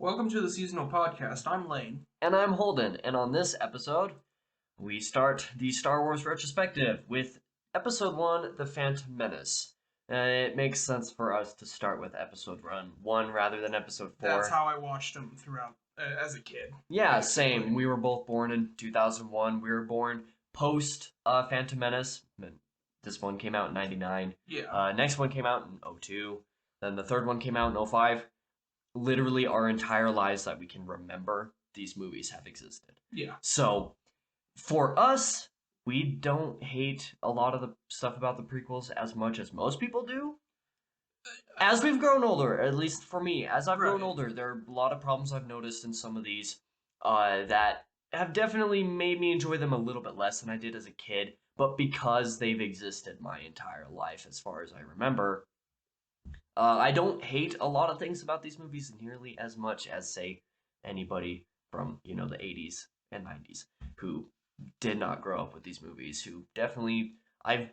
Welcome to the seasonal podcast. I'm Lane. And I'm Holden, and on this episode, we start the Star Wars Retrospective with Episode 1, The Phantom Menace. It makes sense for us to start with Episode 1 rather than Episode 4. That's how I watched them throughout as a kid. Yeah, same. We were both born in 2001. We were born post Phantom Menace. This one came out in 99. Yeah. Next one came out in 02. Then the third one came out in 05. Literally our entire lives that we can remember, these movies have existed. Yeah. So, for us, we don't hate a lot of the stuff about the prequels as much as most people do. As we've grown older, at least for me, as I've grown older, there are a lot of problems I've noticed in some of these that have definitely made me enjoy them a little bit less than I did as a kid, but because they've existed my entire life, as far as I remember, I don't hate a lot of things about these movies nearly as much as, say, anybody from, the 80s and 90s who did not grow up with these movies, who definitely, I've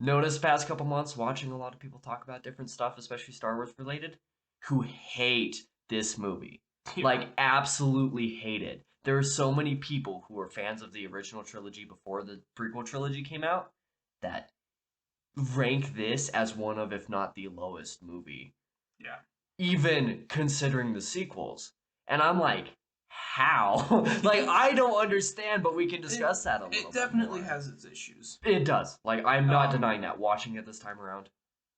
noticed past couple months watching a lot of people talk about different stuff, especially Star Wars related, who hate this movie. Yeah. Like, absolutely hate it. There are so many people who were fans of the original trilogy before the prequel trilogy came out that rank this as one of, if not the lowest movie. Yeah. Even considering the sequels. And I'm like, how? Like, I don't understand, but we can discuss that a little bit. It definitely more. has its issues. It does. Like, I'm not denying that. Watching it this time around,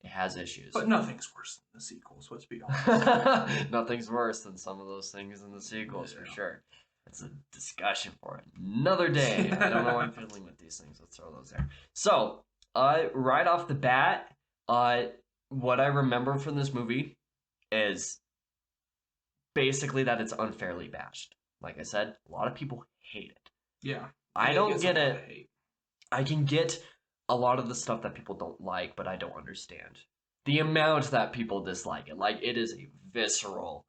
it has issues. But nothing's worse than the sequels, let's be honest. Nothing's worse than some of those things in the sequels, for sure. It's a discussion for another day. I don't know why I'm fiddling with these things. Let's throw those there. So, right off the bat, what I remember from this movie is basically that it's unfairly bashed. Like I said, a lot of people hate it. Yeah. I don't get it. I can get a lot of the stuff that people don't like, but I don't understand the amount that people dislike it. Like, it is a visceral,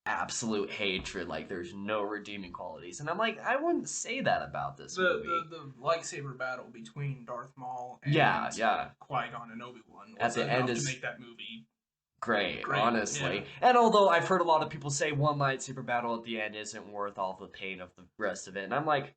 absolute hatred. Like, there's no redeeming qualities. And I'm like, I wouldn't say that about this movie. The lightsaber battle between Darth Maul and Qui-Gon and Obi-Wan was at the end to make that movie great, honestly. Yeah. And although I've heard a lot of people say one lightsaber battle at the end isn't worth all the pain of the rest of it, and I'm like,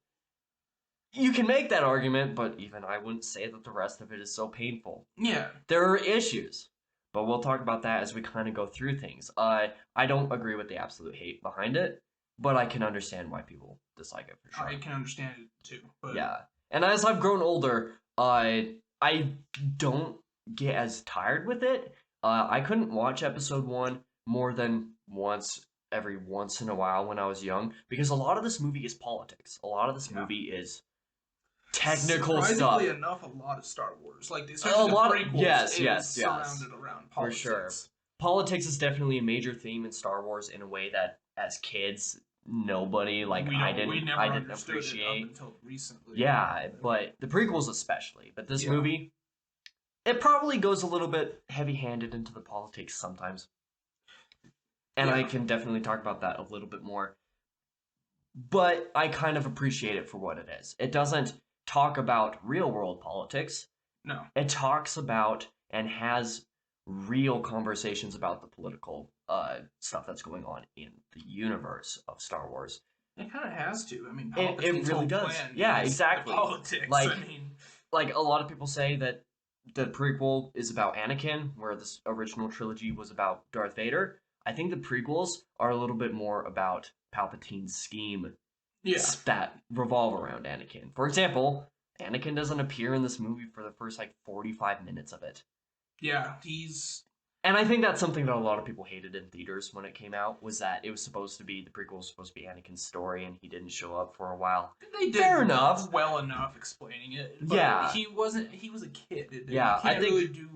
you can make that argument, but even I wouldn't say that the rest of it is so painful. Yeah. There are issues, but we'll talk about that as we kind of go through things. I don't agree with the absolute hate behind it, but I can understand why people dislike it for sure. I can understand it too. But... Yeah. And as I've grown older, I don't get as tired with it. I couldn't watch episode 1 more than every once in a while when I was young, because a lot of this movie is politics. A lot of this movie is technical stuff. Surprisingly enough, a lot of Star Wars, like especially the prequels, yes, surrounded around politics. For sure. Politics is definitely a major theme in Star Wars in a way that, as kids, nobody I didn't appreciate it up until recently. Yeah, but the prequels especially. But this movie, it probably goes a little bit heavy-handed into the politics sometimes. And I can definitely talk about that a little bit more. But I kind of appreciate it for what it is. It doesn't talk about real-world politics. No. It talks about and has real conversations about the political stuff that's going on in the universe of Star Wars. It kind of has to. I mean, it really does. Yeah, exactly. Politics. Like a lot of people say that the prequel is about Anakin, where this original trilogy was about Darth Vader. I think the prequels are a little bit more about Palpatine's scheme that revolve around Anakin. For example, Anakin doesn't appear in this movie for the first 45 minutes of it. Yeah, and I think that's something that a lot of people hated in theaters when it came out, was that it was supposed to be, the prequel was supposed to be Anakin's story, and he didn't show up for a while. They did well enough explaining it. But he was a kid. He can't really do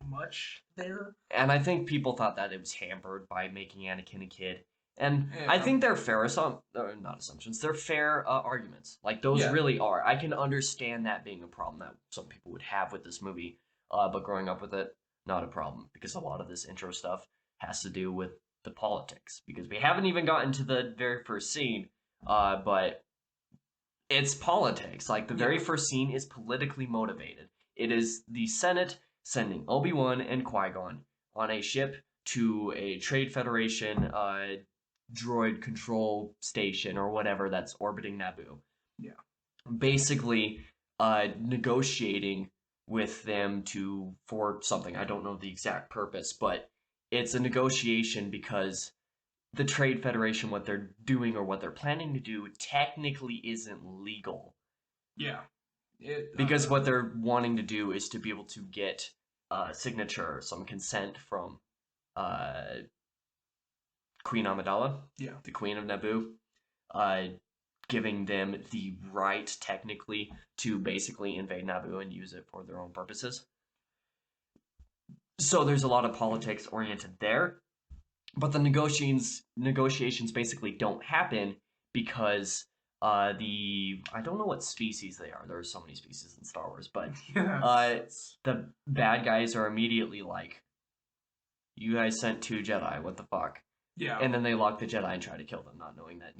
much there. And I think people thought that it was hampered by making Anakin a kid. And I think they're fair not assumptions, they're fair arguments. Like, those really are. I can understand that being a problem that some people would have with this movie. But growing up with it, not a problem, because a lot of this intro stuff has to do with the politics, because we haven't even gotten to the very first scene, but it's politics. Like, the very first scene is politically motivated. It is the Senate sending Obi-Wan and Qui-Gon on a ship to a Trade Federation droid control station or whatever that's orbiting Naboo. Yeah. Basically, negotiating with them for something. I don't know the exact purpose, but it's a negotiation because the Trade Federation, what they're doing or what they're planning to do, technically isn't legal. Yeah. Because what they're wanting to do is to be able to get signature, some consent from Queen Amidala, the Queen of Naboo, giving them the right, technically, to basically invade Naboo and use it for their own purposes. So there's a lot of politics oriented there, but the negotiations basically don't happen because I don't know what species they are. There are so many species in Star Wars, but the bad guys are immediately like, "You guys sent 2 Jedi. What the fuck?" Yeah. And then they lock the Jedi and try to kill them, not knowing that,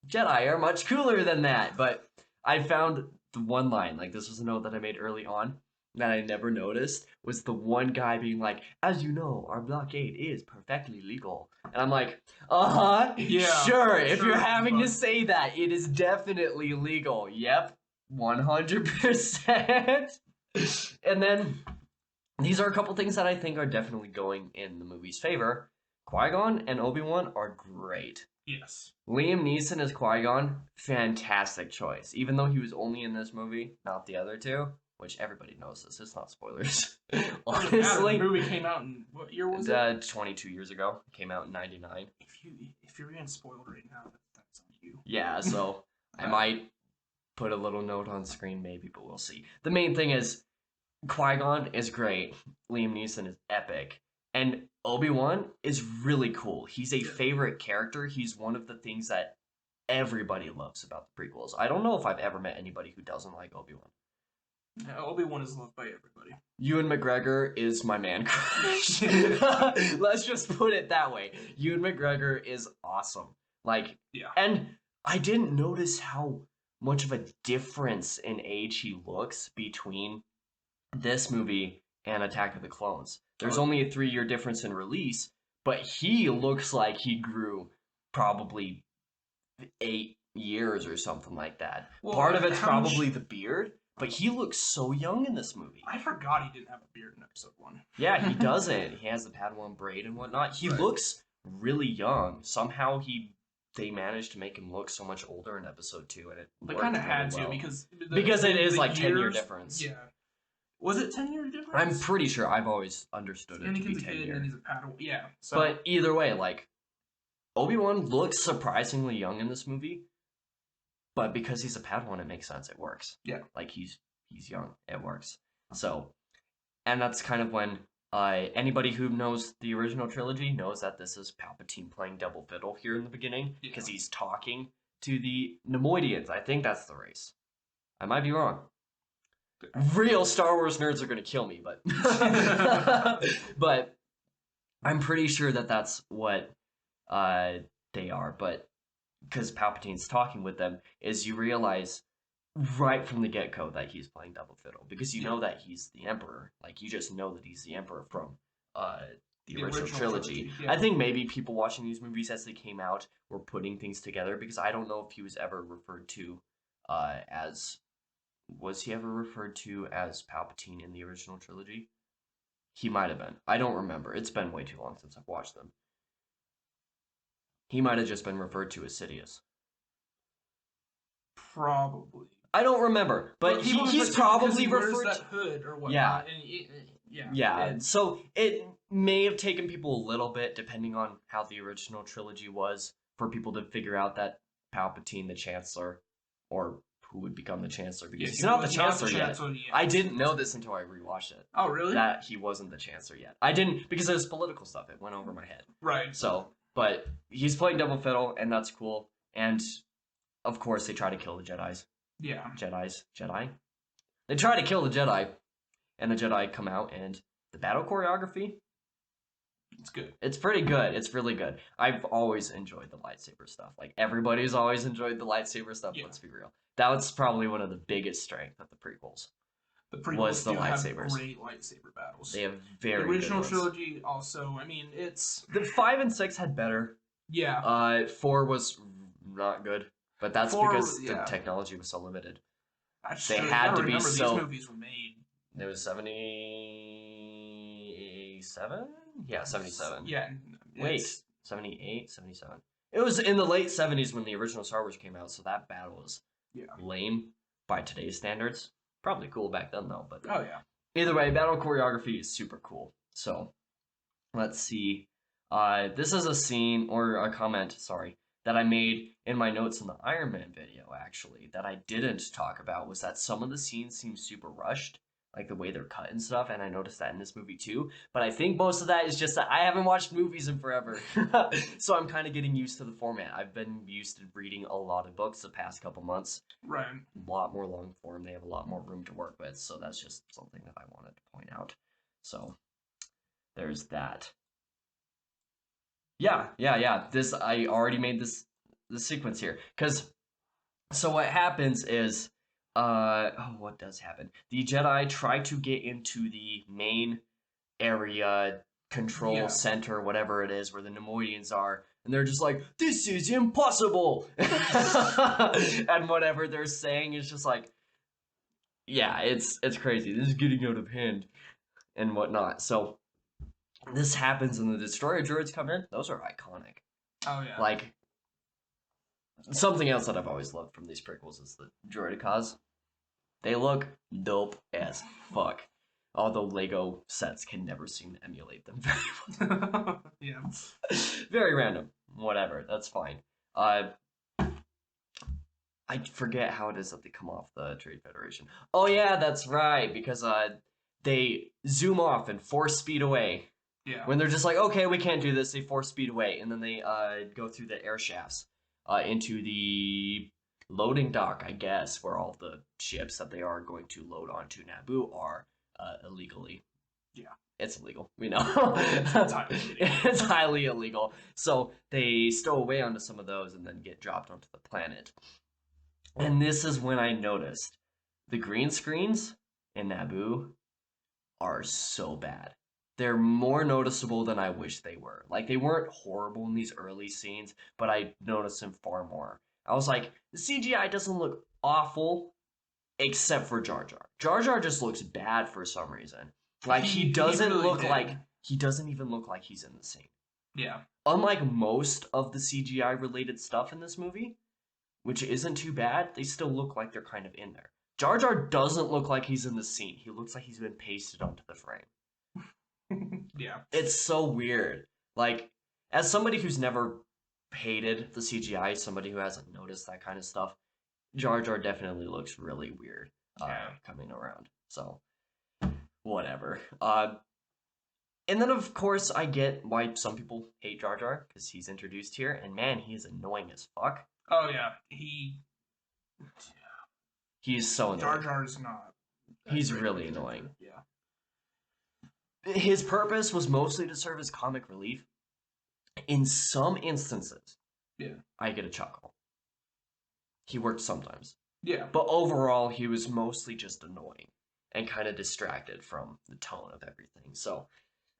Jedi are much cooler than that. But I found the one line, like this was a note that I made early on that I never noticed, was the one guy being like, "As you know, our blockade is perfectly legal." And I'm like, sure, if you're having to say that, it is definitely legal. Yep, 100%. And then these are a couple things that I think are definitely going in the movie's favor. Qui-Gon and Obi-Wan are great. Yes. Liam Neeson as Qui-Gon, fantastic choice. Even though he was only in this movie, not the other 2, which everybody knows this. It's not spoilers. Honestly. The movie came out in, what year was it? 22 years ago. It came out in 99. If you're getting spoiled right now, that's on you. Yeah, so I might put a little note on screen maybe, but we'll see. The main thing is, Qui-Gon is great. Liam Neeson is epic. And Obi-Wan is really cool. He's a favorite character. He's one of the things that everybody loves about the prequels. I don't know if I've ever met anybody who doesn't like Obi-Wan. Yeah, Obi-Wan is loved by everybody. Ewan McGregor is my man crush. Let's just put it that way. Ewan McGregor is awesome. And I didn't notice how much of a difference in age he looks between this movie and Attack of the Clones. There's only a 3-year difference in release, but he looks like he grew probably 8 years or something like that. Well, part of it's probably the beard, but he looks so young in this movie. I forgot he didn't have a beard in episode 1. Yeah, he doesn't. He has the Padawan braid and whatnot. He looks really young. Somehow they managed to make him look so much older in episode 2, and they kind of had to because it is like 10-year difference. Yeah. Was it 10-year difference? I'm pretty sure. I've always understood it to be 10-year. And he's a Padawan. Yeah. So. But either way, Obi-Wan looks surprisingly young in this movie, but because he's a Padawan, it makes sense. It works. Yeah. He's young. It works. So, and that's kind of when anybody who knows the original trilogy knows that this is Palpatine playing double fiddle here in the beginning, because he's talking to the Neimoidians. I think that's the race. I might be wrong. Real Star Wars nerds are going to kill me, but but I'm pretty sure that that's what they are. But because Palpatine's talking with them, is you realize right from the get-go that he's playing double fiddle, because you know that he's the Emperor. You just know that he's the Emperor from the original trilogy. Yeah. I think maybe people watching these movies as they came out were putting things together, because I don't know if he was ever referred to as... Was he ever referred to as Palpatine in the original trilogy? He might have been. I don't remember. It's been way too long since I've watched them. He might have just been referred to as Sidious. Probably. I don't remember, but he's probably referred to... that hood or whatnot. Yeah. And so it may have taken people a little bit, depending on how the original trilogy was, for people to figure out that Palpatine, the Chancellor, or who would become the Chancellor, because he's not the Chancellor yet. I didn't know this until I rewatched it. Oh, really? That he wasn't the Chancellor yet. I didn't, because it was political stuff. It went over my head. Right. So, but he's playing double fiddle, and that's cool. And, of course, they try to kill the Jedis. Yeah. Jedi? They try to kill the Jedi, and the Jedi come out, and the battle choreography... It's good. It's pretty good. It's really good. I've always enjoyed the lightsaber stuff. Everybody's always enjoyed the lightsaber stuff, let's be real. That was probably one of the biggest strengths of the prequels. The prequels was the lightsabers. Have great lightsaber battles. They have very The original good ones. trilogy also, it's... The 5 and 6 had better Yeah. 4 was not good, but that's because the technology was so limited. They had to be so. These movies were made. It was 77? Yeah, 77. Yeah. Wait, 78, 77. It was in the late 70s when the original Star Wars came out, so that battle was lame by today's standards. Probably cool back then, though. But oh, yeah. Either way, battle choreography is super cool. So, let's see. This is a scene, or a comment, sorry, that I made in my notes in the Iron Man video, actually, that I didn't talk about, was that some of the scenes seem super rushed, like the way they're cut and stuff, and I noticed that in this movie too. But I think most of that is just that I haven't watched movies in forever. So I'm kind of getting used to the format. I've been used to reading a lot of books the past couple months. Right. A lot more long form. They have a lot more room to work with, so that's just something that I wanted to point out. So, there's that. Yeah. This, I already made this sequence here. So what happens is, what does happen? The Jedi try to get into the main area, control center, whatever it is, where the Nemoidians are, and they're just like, this is impossible! And whatever they're saying is just like, yeah, it's crazy. This is getting out of hand, and whatnot. So, this happens and the destroyer droids come in. Those are iconic. Oh, yeah. Like, something else that I've always loved from these prequels is the droidicas. They look dope as fuck. Although Lego sets can never seem to emulate them very well. Yeah. Very random. Whatever, that's fine. I forget how it is that they come off the Trade Federation. Oh yeah, that's right, because they zoom off and force speed away. Yeah. When they're just like, okay, we can't do this, they force speed away, and then they go through the air shafts into the loading dock, I guess, where all the ships that they are going to load onto Naboo are illegally. Yeah. It's illegal, we know. It's highly illegal. So they stow away onto some of those and then get dropped onto the planet. And this is when I noticed the green screens in Naboo are so bad. They're more noticeable than I wish they were. Like, they weren't horrible in these early scenes, but I noticed them far more. I was like, the CGI doesn't look awful, except for Jar Jar. Jar Jar just looks bad for some reason. Like, he doesn't really look like... He doesn't even look like he's in the scene. Yeah. Unlike most of the CGI-related stuff in this movie, which isn't too bad, they still look like they're kind of in there. Jar Jar doesn't look like he's in the scene. He looks like he's been pasted onto the frame. Yeah. It's so weird. Like, as somebody who's never hated the CGI, somebody who hasn't noticed that kind of stuff, Jar Jar definitely looks really weird coming around. So, whatever. And then, of course, I get why some people hate Jar Jar, because he's introduced here, and man, he is annoying as fuck. Oh, yeah. He's so annoying. Jar Jar's not. He's really annoying. Yeah. His purpose was mostly to serve as comic relief. In some instances, I get a chuckle. He worked sometimes. Yeah. But overall, he was mostly just annoying and kind of distracted from the tone of everything. So,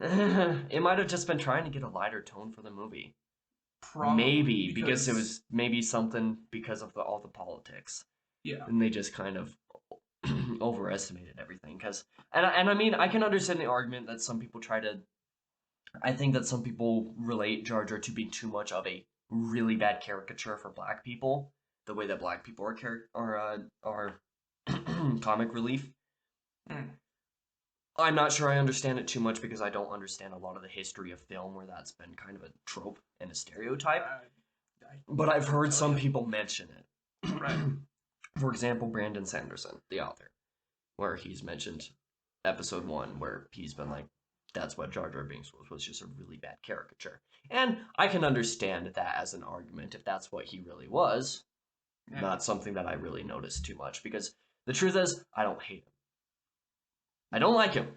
it might have just been trying to get a lighter tone for the movie. Probably. Maybe, because it was maybe something because of all the politics. Yeah. And they just kind of overestimated everything. And I mean, I can understand the argument that some people I think that some people relate Jar Jar to being too much of a really bad caricature for black people, the way that black people are comic relief. Mm. I'm not sure I understand it too much because I don't understand a lot of the history of film where that's been kind of a trope and a stereotype. But I've heard some people mention it. Right. For example, Brandon Sanderson, the author, where he's mentioned episode 1, where he's been like, that's what Jar Jar Binks was just a really bad caricature. And I can understand that as an argument if that's what he really was. Yeah. Not something that I really noticed too much, because the truth is, I don't hate him. I don't like him,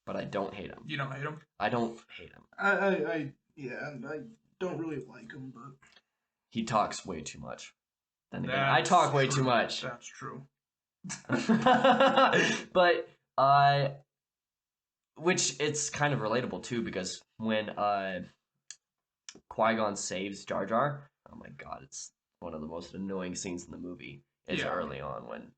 but I don't hate him. You don't hate him? I don't hate him. I don't really like him, but... He talks way too much. Then again, I talk way too much. That's true. But, which it's kind of relatable too, because when Qui-Gon saves Jar Jar. Oh my god, it's one of the most annoying scenes in the movie. Is early on when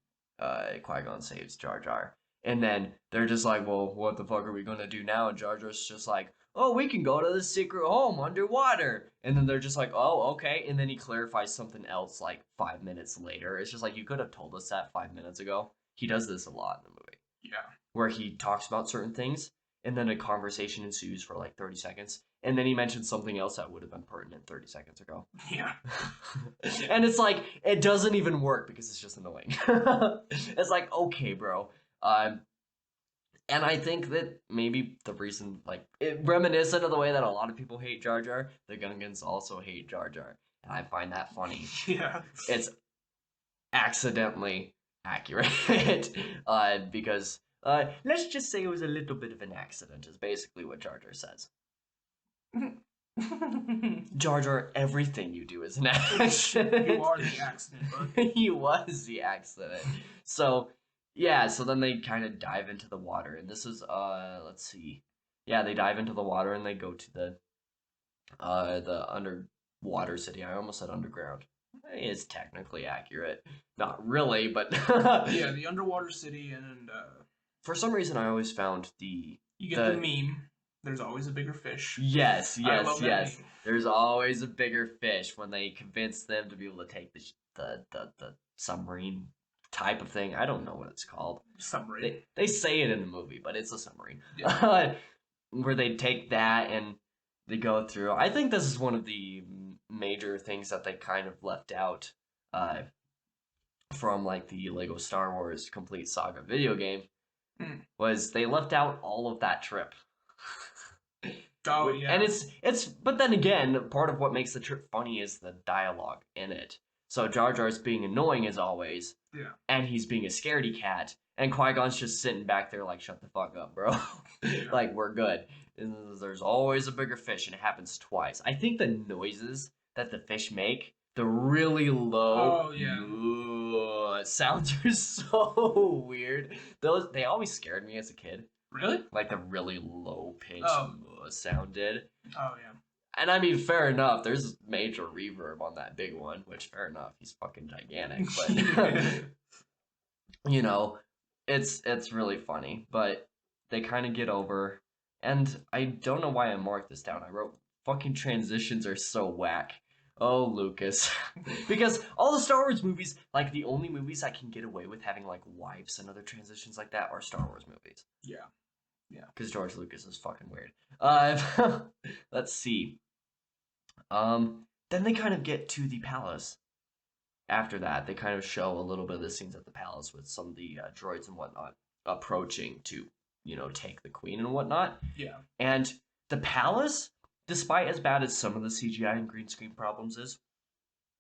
Qui-Gon saves Jar Jar. And then they're just like, well, what the fuck are we gonna do now? And Jar Jar's just like, oh, we can go to the secret home underwater. And then they're just like, oh, okay. And then he clarifies something else like 5 minutes later. It's just like, you could have told us that 5 minutes ago. He does this a lot in the movie. Yeah. Where he talks about certain things, and then a conversation ensues for like 30 seconds. And then he mentions something else that would have been pertinent 30 seconds ago. Yeah. And it's like, it doesn't even work because it's just annoying. It's like, okay, bro. And I think that maybe the reason, like, reminiscent of the way that a lot of people hate Jar Jar, the Gungans also hate Jar Jar. And I find that funny. Yeah. It's accidentally accurate. Because, let's just say it was a little bit of an accident, is basically what Jar Jar says. Jar Jar, everything you do is an accident. You are the accident, bud. He was the accident. So... yeah, so then they kind of dive into the water, and this is, let's see. Yeah, they dive into the water, and they go to the underwater city. I almost said underground. It's technically accurate. Not really, but... yeah, the underwater city, and, for some reason, I always found you get the meme. There's always a bigger fish. Yes. There's always a bigger fish when they convince them to be able to take the submarine type of thing. I don't know what it's called. Submarine. They say it in the movie, but it's a submarine. Yeah. Where they take that and they go through. I think this is one of the major things that they kind of left out from like the Lego Star Wars Complete Saga video game. Was they left out all of that trip. Oh yeah. And it's but then again, part of what makes the trip funny is the dialogue in it. So Jar Jar's being annoying as always. Yeah. And he's being a scaredy cat. And Qui-Gon's just sitting back there like, shut the fuck up, bro. Yeah. Like, we're good. And there's always a bigger fish, and it happens twice. I think the noises that the fish make, the really low sounds are so weird. They always scared me as a kid. Really? Like the really low pitch sound did. Oh yeah. And I mean, fair enough. There's major reverb on that big one, which fair enough. He's fucking gigantic, but you know, it's really funny. But they kind of get over, and I don't know why I marked this down. I wrote fucking transitions are so whack. Oh, Lucas. Because all the Star Wars movies, like the only movies I can get away with having like wipes and other transitions like that are Star Wars movies. Yeah. Yeah. Because George Lucas is fucking weird. Let's see. Then they kind of get to the palace. After that, they kind of show a little bit of the scenes at the palace with some of the droids and whatnot approaching to, you know, take the queen and whatnot. Yeah. And the palace, despite as bad as some of the CGI and green screen problems is,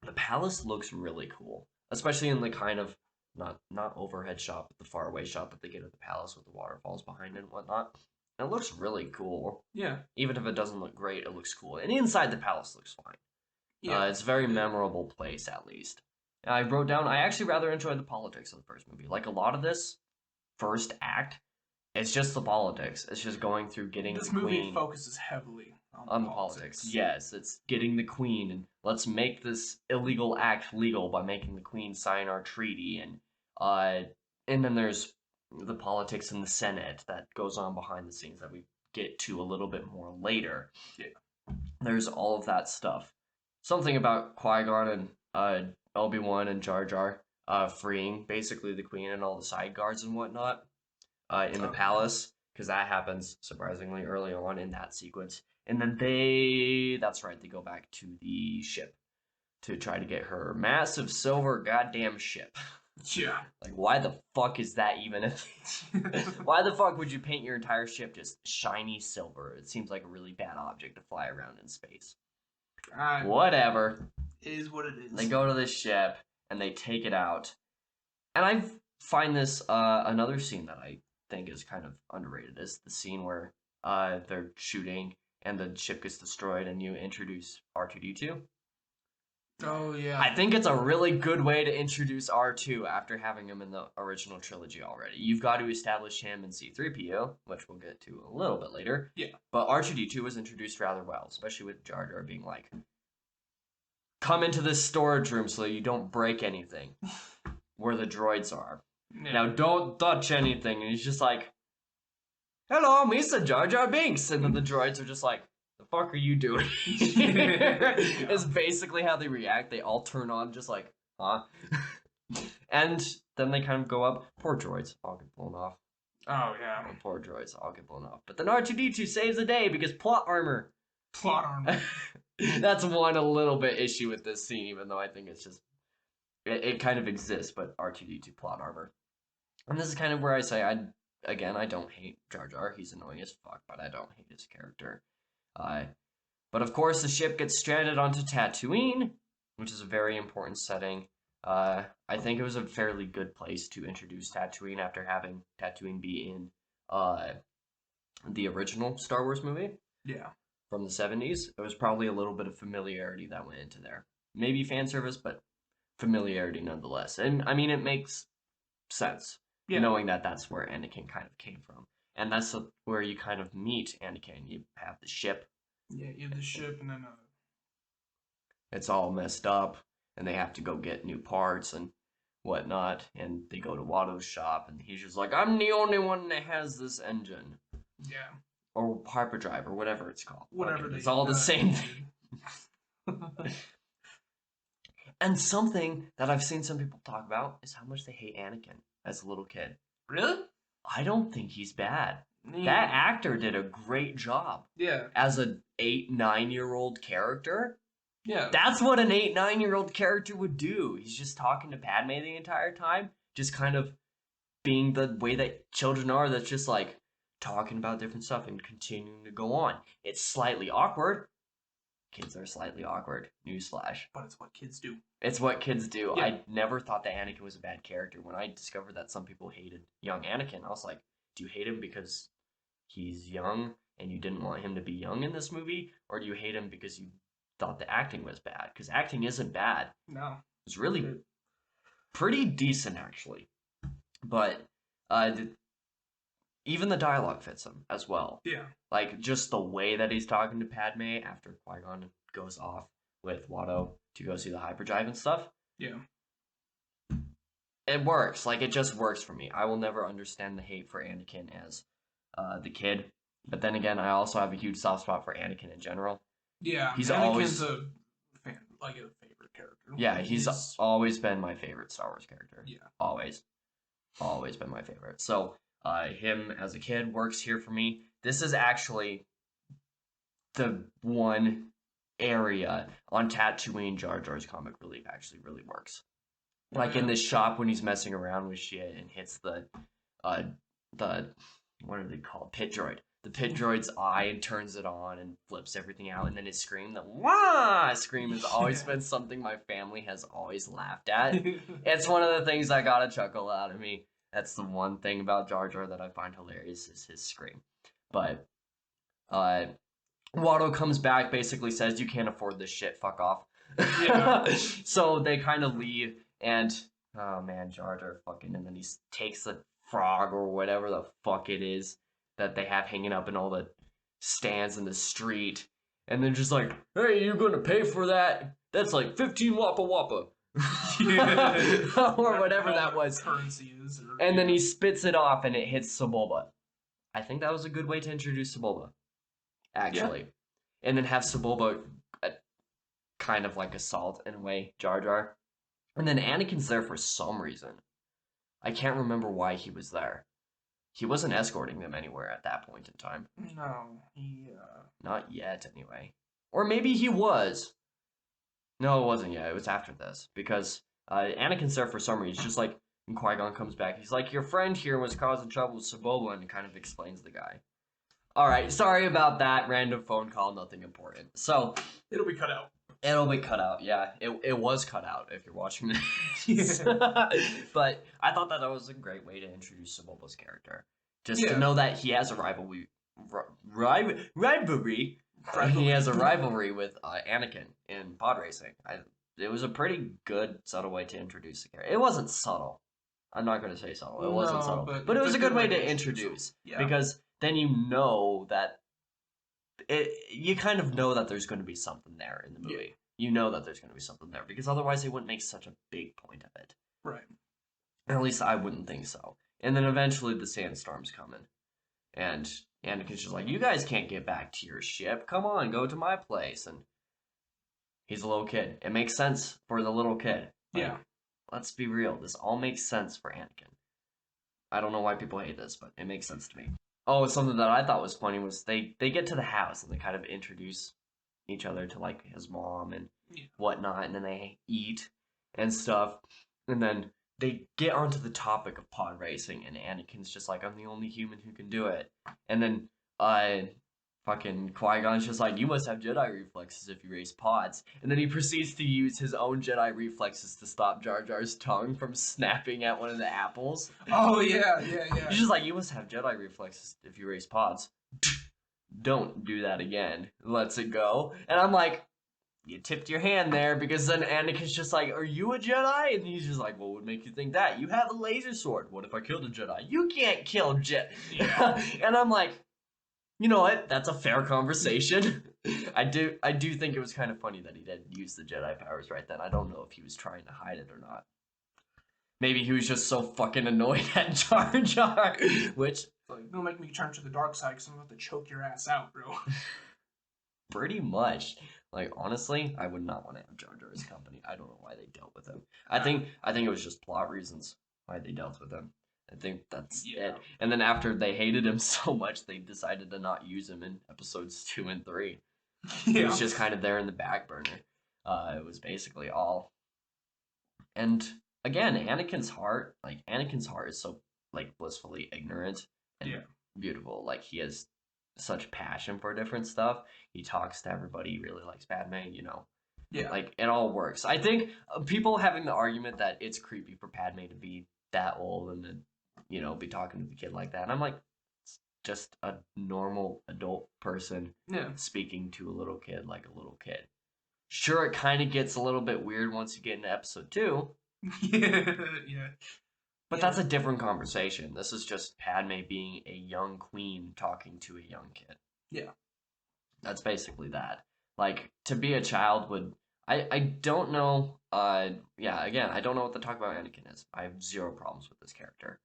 the palace looks really cool. Especially in the kind of, not overhead shot, but the faraway shot that they get of the palace with the waterfalls behind it and whatnot. It looks really cool. Yeah. Even if it doesn't look great, it looks cool. And inside the palace looks fine. Yeah. It's a very memorable place, at least. I wrote down, I actually rather enjoyed the politics of the first movie. Like, a lot of this first act, it's just the politics. It's just going through getting the queen. This movie focuses heavily on the politics. Yes, it's getting the queen, and let's make this illegal act legal by making the queen sign our treaty. And then there's the politics in the Senate that goes on behind the scenes that we get to a little bit more later. Yeah. There's all of that stuff. Something about Qui-Gon and Obi-Wan and Jar Jar freeing basically the queen and all the side guards and whatnot in the palace, because that happens surprisingly early on in that sequence. And then that's right, they go back to the ship to try to get her massive silver goddamn ship. Yeah. Like, why the fuck is that even? Why the fuck would you paint your entire ship just shiny silver? It seems like a really bad object to fly around in space. Whatever. It is what it is. They go to this ship, and they take it out. And I find this, another scene that I think is kind of underrated, is the scene where they're shooting, and the ship gets destroyed, and you introduce R2-D2. Oh, yeah. I think it's a really good way to introduce R2 after having him in the original trilogy already. You've got to establish him in C-3PO, which we'll get to a little bit later. Yeah. But R2-D2 was introduced rather well, especially with Jar Jar being like, come into this storage room so you don't break anything where the droids are. Yeah. Now, don't touch anything. And he's just like, hello, Mr. Jar Jar Binks. And then the droids are just like, the fuck are you doing? It's basically how they react. They all turn on just like, huh? And then they kind of go up. Poor droids all get blown off. Oh, yeah. Poor droids all get blown off. But then R2-D2 saves the day because plot armor. Plot armor. That's one a little bit issue with this scene, even though I think it's just, it kind of exists, but R2-D2 plot armor. And this is kind of where I say, I don't hate Jar Jar. He's annoying as fuck, but I don't hate his character. But of course, the ship gets stranded onto Tatooine, which is a very important setting. I think it was a fairly good place to introduce Tatooine after having Tatooine be in the original Star Wars movie. Yeah. From the 70s. There was probably a little bit of familiarity that went into there. Maybe fan service, but familiarity nonetheless. And I mean, it makes sense, knowing that that's where Anakin kind of came from. And that's where you kind of meet Anakin. You have the ship. Yeah, you have the ship, and then it's all messed up, and they have to go get new parts and whatnot. And they go to Watto's shop, and he's just like, I'm the only one that has this engine. Yeah. Or hyperdrive, or whatever it's called. Whatever. It's all the same thing. And something that I've seen some people talk about is how much they hate Anakin as a little kid. Really? I don't think he's bad. That actor did a great job. Yeah. As an 8-9-year-old character. Yeah. That's what an 8-9-year-old character would do. He's just talking to Padme the entire time. Just kind of being the way that children are. That's just like talking about different stuff and continuing to go on. It's slightly awkward. Kids are slightly awkward. Newsflash. But it's what kids do. It's what kids do. Yeah. I never thought that Anakin was a bad character. When I discovered that some people hated young Anakin, I was like, do you hate him because he's young and you didn't want him to be young in this movie? Or do you hate him because you thought the acting was bad? Because acting isn't bad. No. It's really pretty decent, actually. But even the dialogue fits him as well. Yeah. Like, just the way that he's talking to Padme after Qui-Gon goes off with Watto to go see the hyperdrive and stuff. Yeah. It works. Like, it just works for me. I will never understand the hate for Anakin as the kid. But then again, I also have a huge soft spot for Anakin in general. Yeah. He's Anakin's always a favorite character. Yeah, he's always been my favorite Star Wars character. Yeah. Always been my favorite. So, him as a kid works here for me. This is actually the one area on Tatooine Jar Jar's comic relief actually really works. Like in this shop when he's messing around with shit and hits the what are they called? Pit droid. The pit droid's eye and turns it on and flips everything out, and then his scream, the wah scream, has always been something my family has always laughed at. It's one of the things that got a chuckle out of me. That's the one thing about Jar Jar that I find hilarious is his scream. But Watto comes back, basically says, you can't afford this shit, fuck off. Yeah. So they kind of leave, and oh man, Jar Jar fucking, and then he takes the frog or whatever the fuck it is that they have hanging up in all the stands in the street, and then just like, hey, you're gonna pay for that? That's like 15 Wappa Wappa. Or whatever that was. Currency is. And then he spits it off and it hits Sebulba. I think that was a good way to introduce Sebulba, actually. Yeah. And then have Sebulba kind of like assault, in a way, Jar Jar. And then Anakin's there for some reason. I can't remember why he was there. He wasn't escorting them anywhere at that point in time. No, Not yet, anyway. Or maybe he was. No, it wasn't yet. It was after this. Because Anakin's there for some reason. Just like when Qui-Gon comes back, he's like, your friend here was causing trouble with Sebulba, and kind of explains the guy. Alright, sorry about that. Random phone call, nothing important. So, it'll be cut out. It'll be cut out, yeah. It was cut out if you're watching this. But I thought that was a great way to introduce Sebulba's character. Just to know that he has a rivalry. He has a rivalry with Anakin in pod racing. a pretty good, subtle way to introduce the character. It wasn't subtle. I'm not going to say subtle. It wasn't subtle. But it was a good way to introduce. Yeah. Because then you know that... you kind of know that there's going to be something there in the movie. Yeah. You know that there's going to be something there. Because otherwise they wouldn't make such a big point of it. Right. At least I wouldn't think so. And then eventually the sandstorm's coming. And Anakin's just like, you guys can't get back to your ship. Come on, go to my place. And he's a little kid. It makes sense for the little kid. Yeah. Let's be real. This all makes sense for Anakin. I don't know why people hate this, but it makes sense to me. Oh, something that I thought was funny was they get to the house and they kind of introduce each other to, like, his mom and whatnot. And then they eat and stuff. And then they get onto the topic of pod racing, and Anakin's just like, I'm the only human who can do it. And then, fucking Qui-Gon's just like, you must have Jedi reflexes if you race pods. And then he proceeds to use his own Jedi reflexes to stop Jar Jar's tongue from snapping at one of the apples. Oh, yeah. He's just like, you must have Jedi reflexes if you race pods. Don't do that again. Lets it go. And I'm like, you tipped your hand there, because then Anakin's just like, are you a Jedi? And he's just like, what would make you think that? You have a laser sword. What if I killed a Jedi? You can't kill Jedi. Yeah. And I'm like, you know what? That's a fair conversation. I do think it was kind of funny that he didn't use the Jedi powers right then. I don't know if he was trying to hide it or not. Maybe he was just so fucking annoyed at Jar Jar, which... Like, don't make me turn to the dark side, because I'm about to choke your ass out, bro. Pretty much. Like, honestly, I would not want to have Jar Jar as company. I don't know why they dealt with him. I think it was just plot reasons why they dealt with him. I think that's it. And then after they hated him so much, they decided to not use him in episodes 2 and 3. Yeah. He was just kind of there in the back burner. It was basically all. And again, Anakin's heart is so, like, blissfully ignorant and beautiful. Like, he has such passion for different stuff. He talks to everybody. He really likes Padme, you know. Yeah. Like, it all works. I think people having the argument that it's creepy for Padme to be that old and then, you know, be talking to the kid like that. And I'm like, it's just a normal adult person speaking to a little kid like a little kid. Sure, it kind of gets a little bit weird once you get into episode 2. Yeah. But that's a different conversation. This is just Padme being a young queen talking to a young kid. Yeah. That's basically that. Like, to be a child would... I don't know... again, I don't know what the talk about Anakin is. I have zero problems with this character.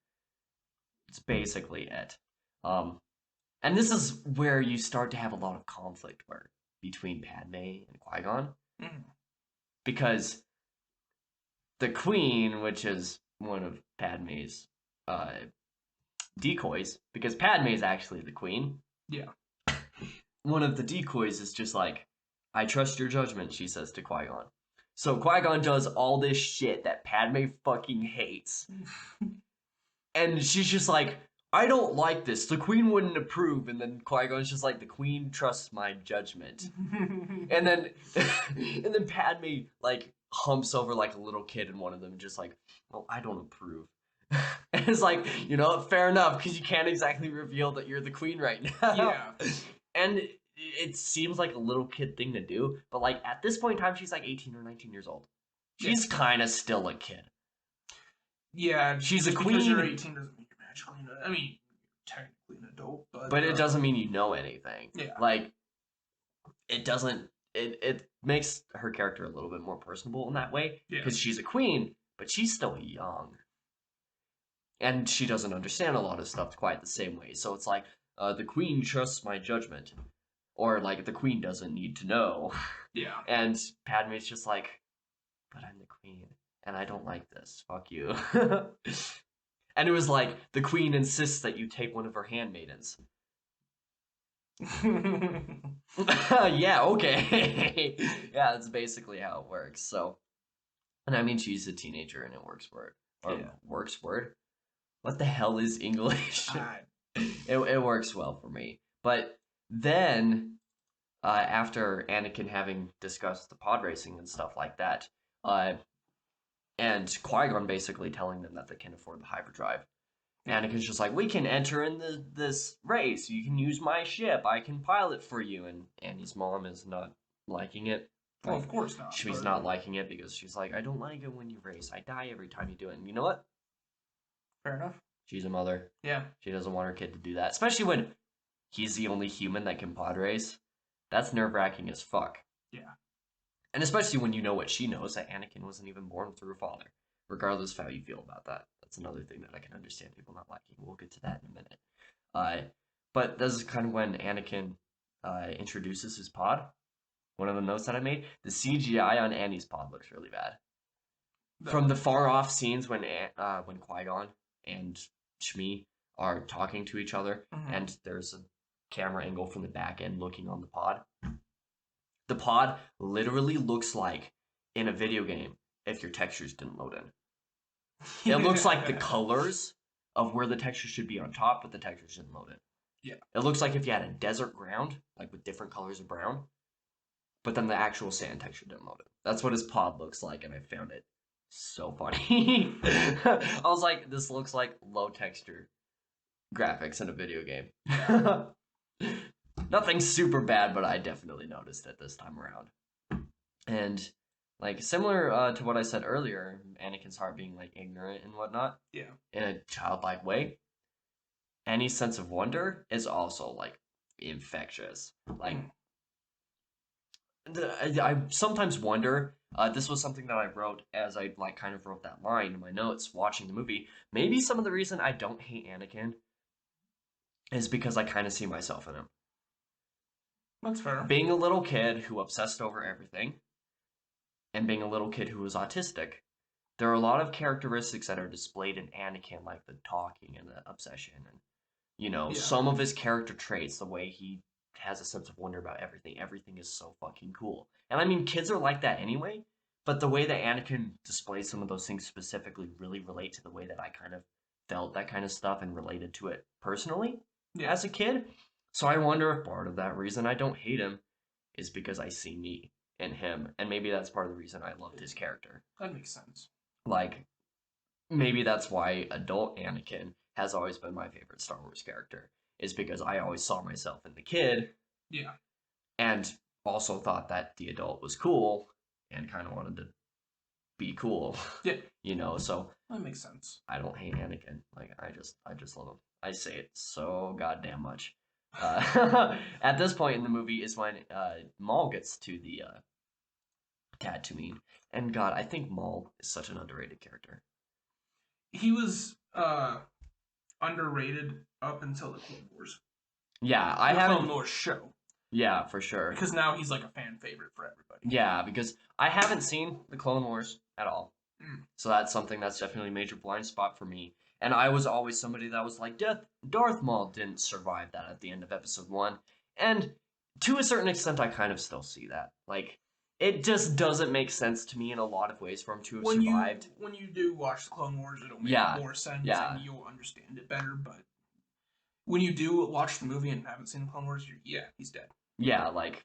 It's basically it. And this is where you start to have a lot of conflict between Padme and Qui-Gon. Mm. Because the Queen, which is one of Padme's decoys, because Padme is actually the Queen. Yeah. One of the decoys is just like, I trust your judgment, she says to Qui-Gon. So Qui-Gon does all this shit that Padme fucking hates. And she's just like, I don't like this. The Queen wouldn't approve. And then Qui-Gon's just like, the Queen trusts my judgment. and then Padme, like, humps over like a little kid, and one of them just like, well, I don't approve. And it's like, you know, fair enough, because you can't exactly reveal that you're the Queen right now. Yeah. And it seems like a little kid thing to do, but like at this point in time, she's like 18 or 19 years old. She's kind of still a kid. Yeah, she's a queen. Because you're 18 doesn't mean you're magically I mean, technically an adult, but it doesn't mean you know anything. Yeah. Like, it doesn't. It makes her character a little bit more personable in that way, because she's a queen, but she's still young. And she doesn't understand a lot of stuff quite the same way. So it's like, the Queen trusts my judgment. Or, like, the Queen doesn't need to know. Yeah. And Padme's just like, but I'm the Queen, and I don't like this. Fuck you. And it was like, the Queen insists that you take one of her handmaidens. Yeah, okay. Yeah, that's basically how it works. So, and I mean, she's a teenager, and it works for it. Or works for it. What the hell is English? It works well for me. But then, after Anakin having discussed the pod racing and stuff like that, and Qui-Gon basically telling them that they can afford the hyperdrive, Anakin's just like, we can enter in this race. You can use my ship. I can pilot for you. And Annie's mom is not liking it. Well, of course not. She's not liking it because she's like, I don't like it when you race. I die every time you do it. And you know what? Fair enough. She's a mother. Yeah. She doesn't want her kid to do that. Especially when he's the only human that can pod race. That's nerve-wracking as fuck. Yeah. And especially when you know what she knows, that Anakin wasn't even born through a father. Regardless of how you feel about that. That's another thing that I can understand people not liking. We'll get to that in a minute. But this is kind of when Anakin introduces his pod. One of the notes that I made, the CGI on Annie's pod looks really bad. From the far off scenes when Qui-Gon and Shmi are talking to each other, and there's a camera angle from the back end looking on the pod. The pod literally looks like in a video game if your textures didn't load in. It looks like the colors of where the texture should be on top, but the textures didn't load in. Yeah. It looks like if you had a desert ground, like with different colors of brown, but then the actual sand texture didn't load in. That's what his pod looks like, and I found it so funny. I was like, this looks like low texture graphics in a video game. Nothing super bad, but I definitely noticed it this time around. And like similar to what I said earlier, Anakin's heart being like ignorant and whatnot. Yeah. In a childlike way. Any sense of wonder is also like infectious. Like I sometimes wonder. This was something that I wrote as I like kind of wrote that line in my notes watching the movie. Maybe some of the reason I don't hate Anakin is because I kind of see myself in him. That's fair. Being a little kid who obsessed over everything, and being a little kid who was autistic, there are a lot of characteristics that are displayed in Anakin, like the talking and the obsession, and some of his character traits, the way he has a sense of wonder about everything. Everything is so fucking cool. And I mean, kids are like that anyway, but the way that Anakin displays some of those things specifically really relate to the way that I kind of felt that kind of stuff and related to it personally as a kid. So I wonder if part of that reason I don't hate him is because I see me in him. And maybe that's part of the reason I loved his character. That makes sense. Like, maybe that's why adult Anakin has always been my favorite Star Wars character. Is because I always saw myself in the kid. Yeah. And also thought that the adult was cool and kind of wanted to be cool. Yeah. So that makes sense. I don't hate Anakin. Like, I just love him. I say it so goddamn much. At this point in the movie is when Maul gets to the Tatooine. And God, I think Maul is such an underrated character. He was underrated up until the Clone Wars. Yeah, I haven't... Clone Wars show. Yeah, for sure. Because now he's like a fan favorite for everybody. Yeah, because I haven't seen the Clone Wars at all. So that's something that's definitely a major blind spot for me. And I was always somebody that was like, Darth Maul didn't survive that at the end of episode 1. And to a certain extent, I kind of still see that. Like, it just doesn't make sense to me in a lot of ways for him to have survived. When you do watch the Clone Wars, it'll make more sense and you'll understand it better. But when you do watch the movie and haven't seen the Clone Wars, he's dead. Yeah, like...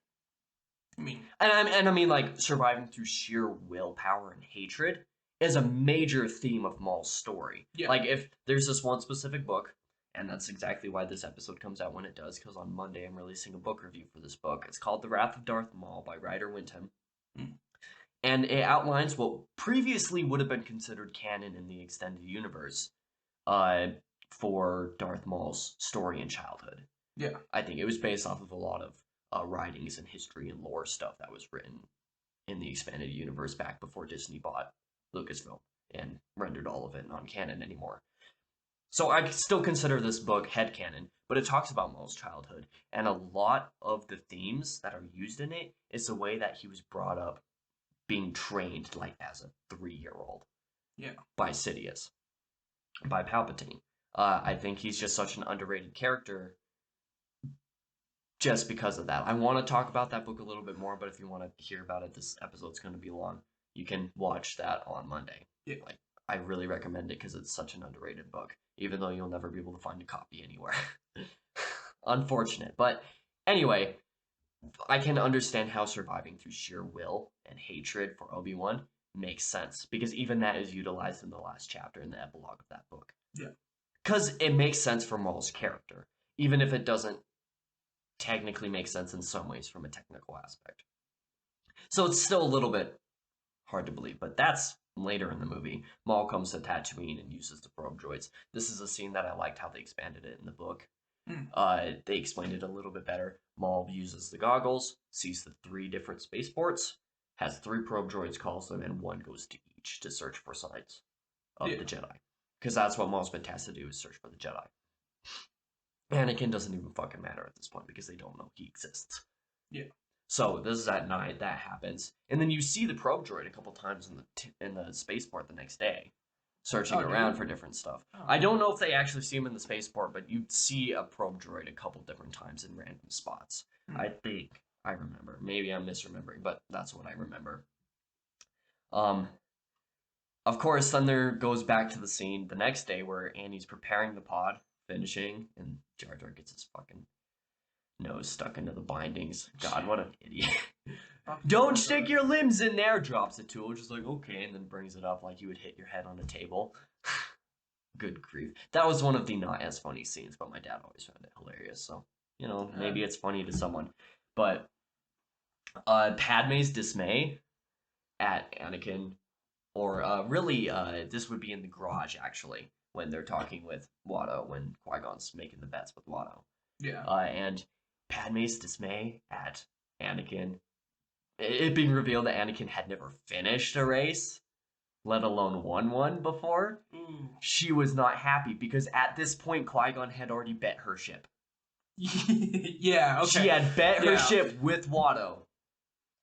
I mean... And I mean, like, surviving through sheer willpower and hatred is a major theme of Maul's story. Yeah. Like, if there's this one specific book, and that's exactly why this episode comes out when it does, because on Monday I'm releasing a book review for this book. It's called The Wrath of Darth Maul by Ryder Winton. And it outlines what previously would have been considered canon in the extended universe for Darth Maul's story and childhood. Yeah. I think it was based off of a lot of writings and history and lore stuff that was written in the expanded universe back before Disney bought Lucasfilm and rendered all of it non-canon anymore. So I still consider this book headcanon, but it talks about Maul's childhood, and a lot of the themes that are used in it is the way that he was brought up being trained like as a 3-year-old. Yeah. By Sidious. By Palpatine. I think he's just such an underrated character just because of that. I want to talk about that book a little bit more, but if you want to hear about it, this episode's going to be long. You can watch that on Monday. Yeah. Like, I really recommend it because it's such an underrated book, even though you'll never be able to find a copy anywhere. Unfortunate. But anyway, I can understand how surviving through sheer will and hatred for Obi-Wan makes sense, because even that is utilized in the last chapter in the epilogue of that book. Yeah. Because it makes sense for Maul's character, even if it doesn't technically make sense in some ways from a technical aspect. So it's still a little bit hard to believe, but that's later in the movie. Maul comes to Tatooine and uses the probe droids. This is a scene that I liked how they expanded it in the book. They explained it a little bit better. Maul uses the goggles, sees the 3 different spaceports, has 3 probe droids, calls them, and 1 goes to each to search for signs of the Jedi. Because that's what Maul's been tasked to do, is search for the Jedi. Anakin doesn't even fucking matter at this point because they don't know he exists. Yeah. So this is at night, that happens. And then you see the probe droid a couple times in the spaceport the next day, searching around for different stuff. I don't know if they actually see him in the spaceport, but you see a probe droid a couple different times in random spots. I think I remember. Maybe I'm misremembering, but that's what I remember. Of course, Thunder goes back to the scene the next day where Annie's preparing the pod, finishing, and Jar Jar gets his fucking nose stuck into the bindings. God, what an idiot. Don't stick your limbs in there, drops it to him, just like, okay, and then brings it up like you would hit your head on a table. Good grief. That was one of the not as funny scenes, but my dad always found it hilarious, so, maybe it's funny to someone. But Padme's dismay at Anakin, or really, this would be in the garage, actually, when they're talking with Watto, when Qui-Gon's making the bets with Watto. Yeah. And Padme's dismay at Anakin, it being revealed that Anakin had never finished a race, let alone won one before. She was not happy because at this point Qui-Gon had already bet her ship. Yeah, okay. She had bet her ship with Watto.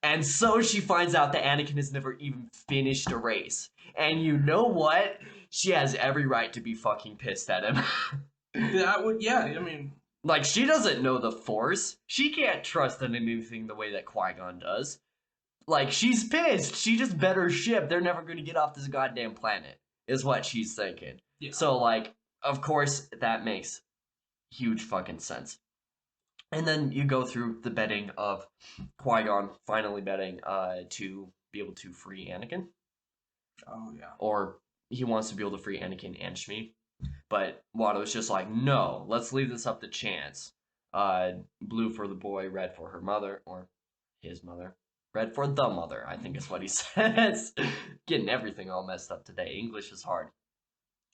And so she finds out that Anakin has never even finished a race. And you know what? She has every right to be fucking pissed at him. Like, she doesn't know the Force. She can't trust in anything the way that Qui-Gon does. Like, she's pissed. She just bet her ship. They're never going to get off this goddamn planet, is what she's thinking. Yeah. So, like, of course, that makes huge fucking sense. And then you go through the betting of Qui-Gon finally betting to be able to free Anakin. Oh, yeah. Or he wants to be able to free Anakin and Shmi. But Watto's just like, no, let's leave this up to chance. Blue for the boy, red for her mother, or his mother. Red for the mother, I think is what he says. Getting everything all messed up today. English is hard.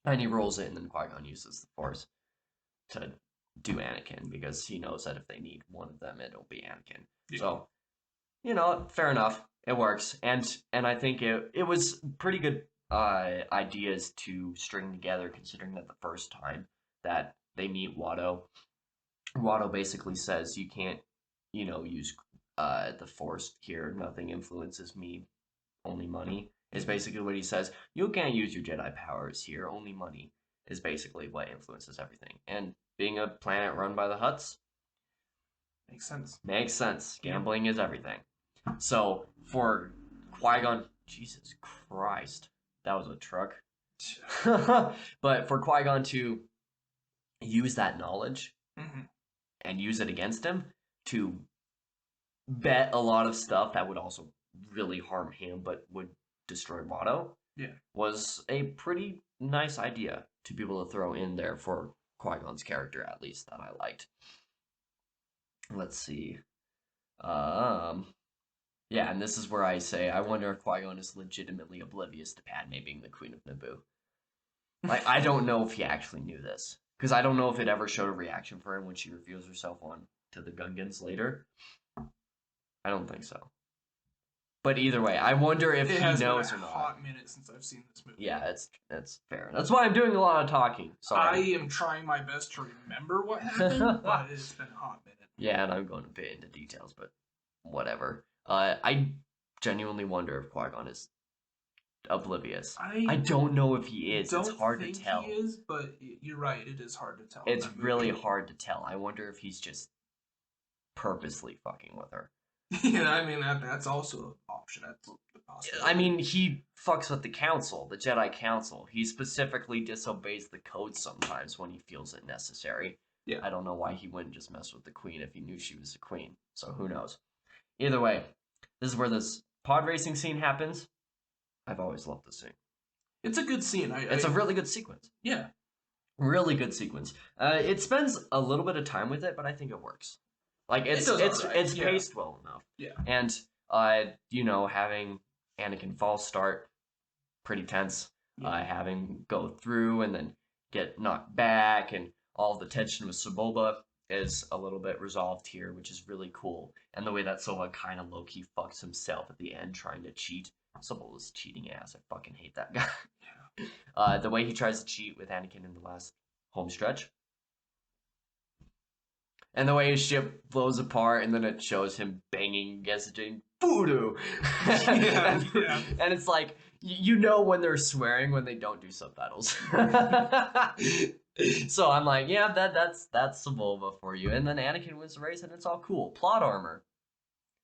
And he rolls it, and then Qui-Gon uses the Force to do Anakin, because he knows that if they need one of them, it'll be Anakin. Yeah. So, fair enough. It works. And I think it was pretty good ideas to string together, considering that the first time that they meet Watto basically says, you can't, use the Force here. Nothing influences me, only money, is basically what he says. You can't use your Jedi powers here, only money is basically what influences everything. And being a planet run by the Hutts, makes sense. Gambling is everything. So for Qui-Gon, Jesus Christ, that was a truck. But for Qui-Gon to use that knowledge and use it against him to bet a lot of stuff that would also really harm him but would destroy Watto was a pretty nice idea to be able to throw in there for Qui-Gon's character, at least, that I liked. Let's see. Yeah, and this is where I say, I wonder if Qui-Gon is legitimately oblivious to Padme being the Queen of Naboo. Like, I don't know if he actually knew this. Because I don't know if it ever showed a reaction for him when she reveals herself on to the Gungans later. I don't think so. But either way, I wonder if he knows or not. It has been a hot minute since I've seen this movie. Yeah, it's fair. That's why I'm doing a lot of talking. Sorry. I am trying my best to remember what happened, but it's been a hot minute. Yeah, and I'm going a bit into details, but whatever. I genuinely wonder if Qui-Gon is oblivious. I don't know if he is. It's hard to tell. He is, but you're right. It is hard to tell. It's really hard to tell. I wonder if he's just purposely fucking with her. Yeah, I mean, that's also an option. That's a possibility. I mean, he fucks with the Council, the Jedi Council. He specifically disobeys the code sometimes when he feels it necessary. Yeah. I don't know why he wouldn't just mess with the Queen if he knew she was the Queen. So who knows? Either way, this is where this pod racing scene happens. I've always loved this scene. It's a good scene. It's a really good sequence. Yeah. Really good sequence. It spends a little bit of time with it, but I think it works. Like, it's paced well enough. Yeah. And Having Anakin false start, pretty tense. Having go through and then get knocked back, and all the tension with Sebulba is a little bit resolved here, which is really cool. And the way that Sova kind of low-key fucks himself at the end trying to cheat. Sebulba's cheating ass. I fucking hate that guy. The way he tries to cheat with Anakin in the last home stretch. And the way his ship blows apart, and then it shows him banging against the voodoo. And it's like, when they're swearing when they don't do subtitles. So I'm like, yeah, that's Sebulba for you. And then Anakin wins the race, and it's all cool. Plot armor.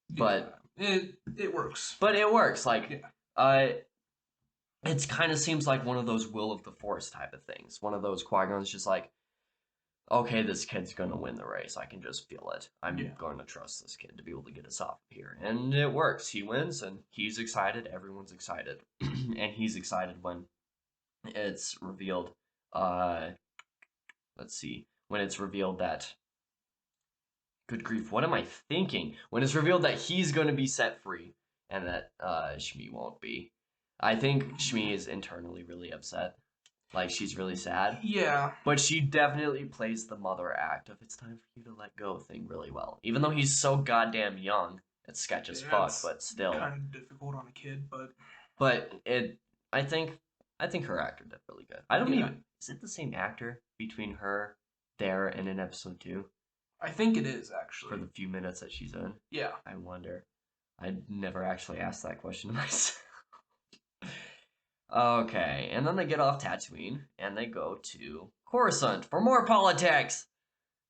But it works. But it works. Like, it kind of seems like one of those will of the force type of things. One of those Qui-Gon's just like, okay, this kid's going to win the race. I can just feel it. I'm going to trust this kid to be able to get us off here. And it works. He wins, and he's excited. Everyone's excited. And he's excited when it's revealed. Let's see. When it's revealed that... Good grief, what am I thinking? When it's revealed that he's going to be set free, and that Shmi won't be. I think Shmi is internally really upset. Like, she's really sad. Yeah. But she definitely plays the mother act of it's time for you to let go thing really well. Even though he's so goddamn young, it's sketch as fuck, but still. Kind of difficult on a kid, but... But I think her actor did really good. I don't even... Is it the same actor between her there and in episode 2? I think it is, actually. For the few minutes that she's in? Yeah. I wonder. I never actually asked that question to myself. Okay, and then they get off Tatooine, and they go to Coruscant for more politics!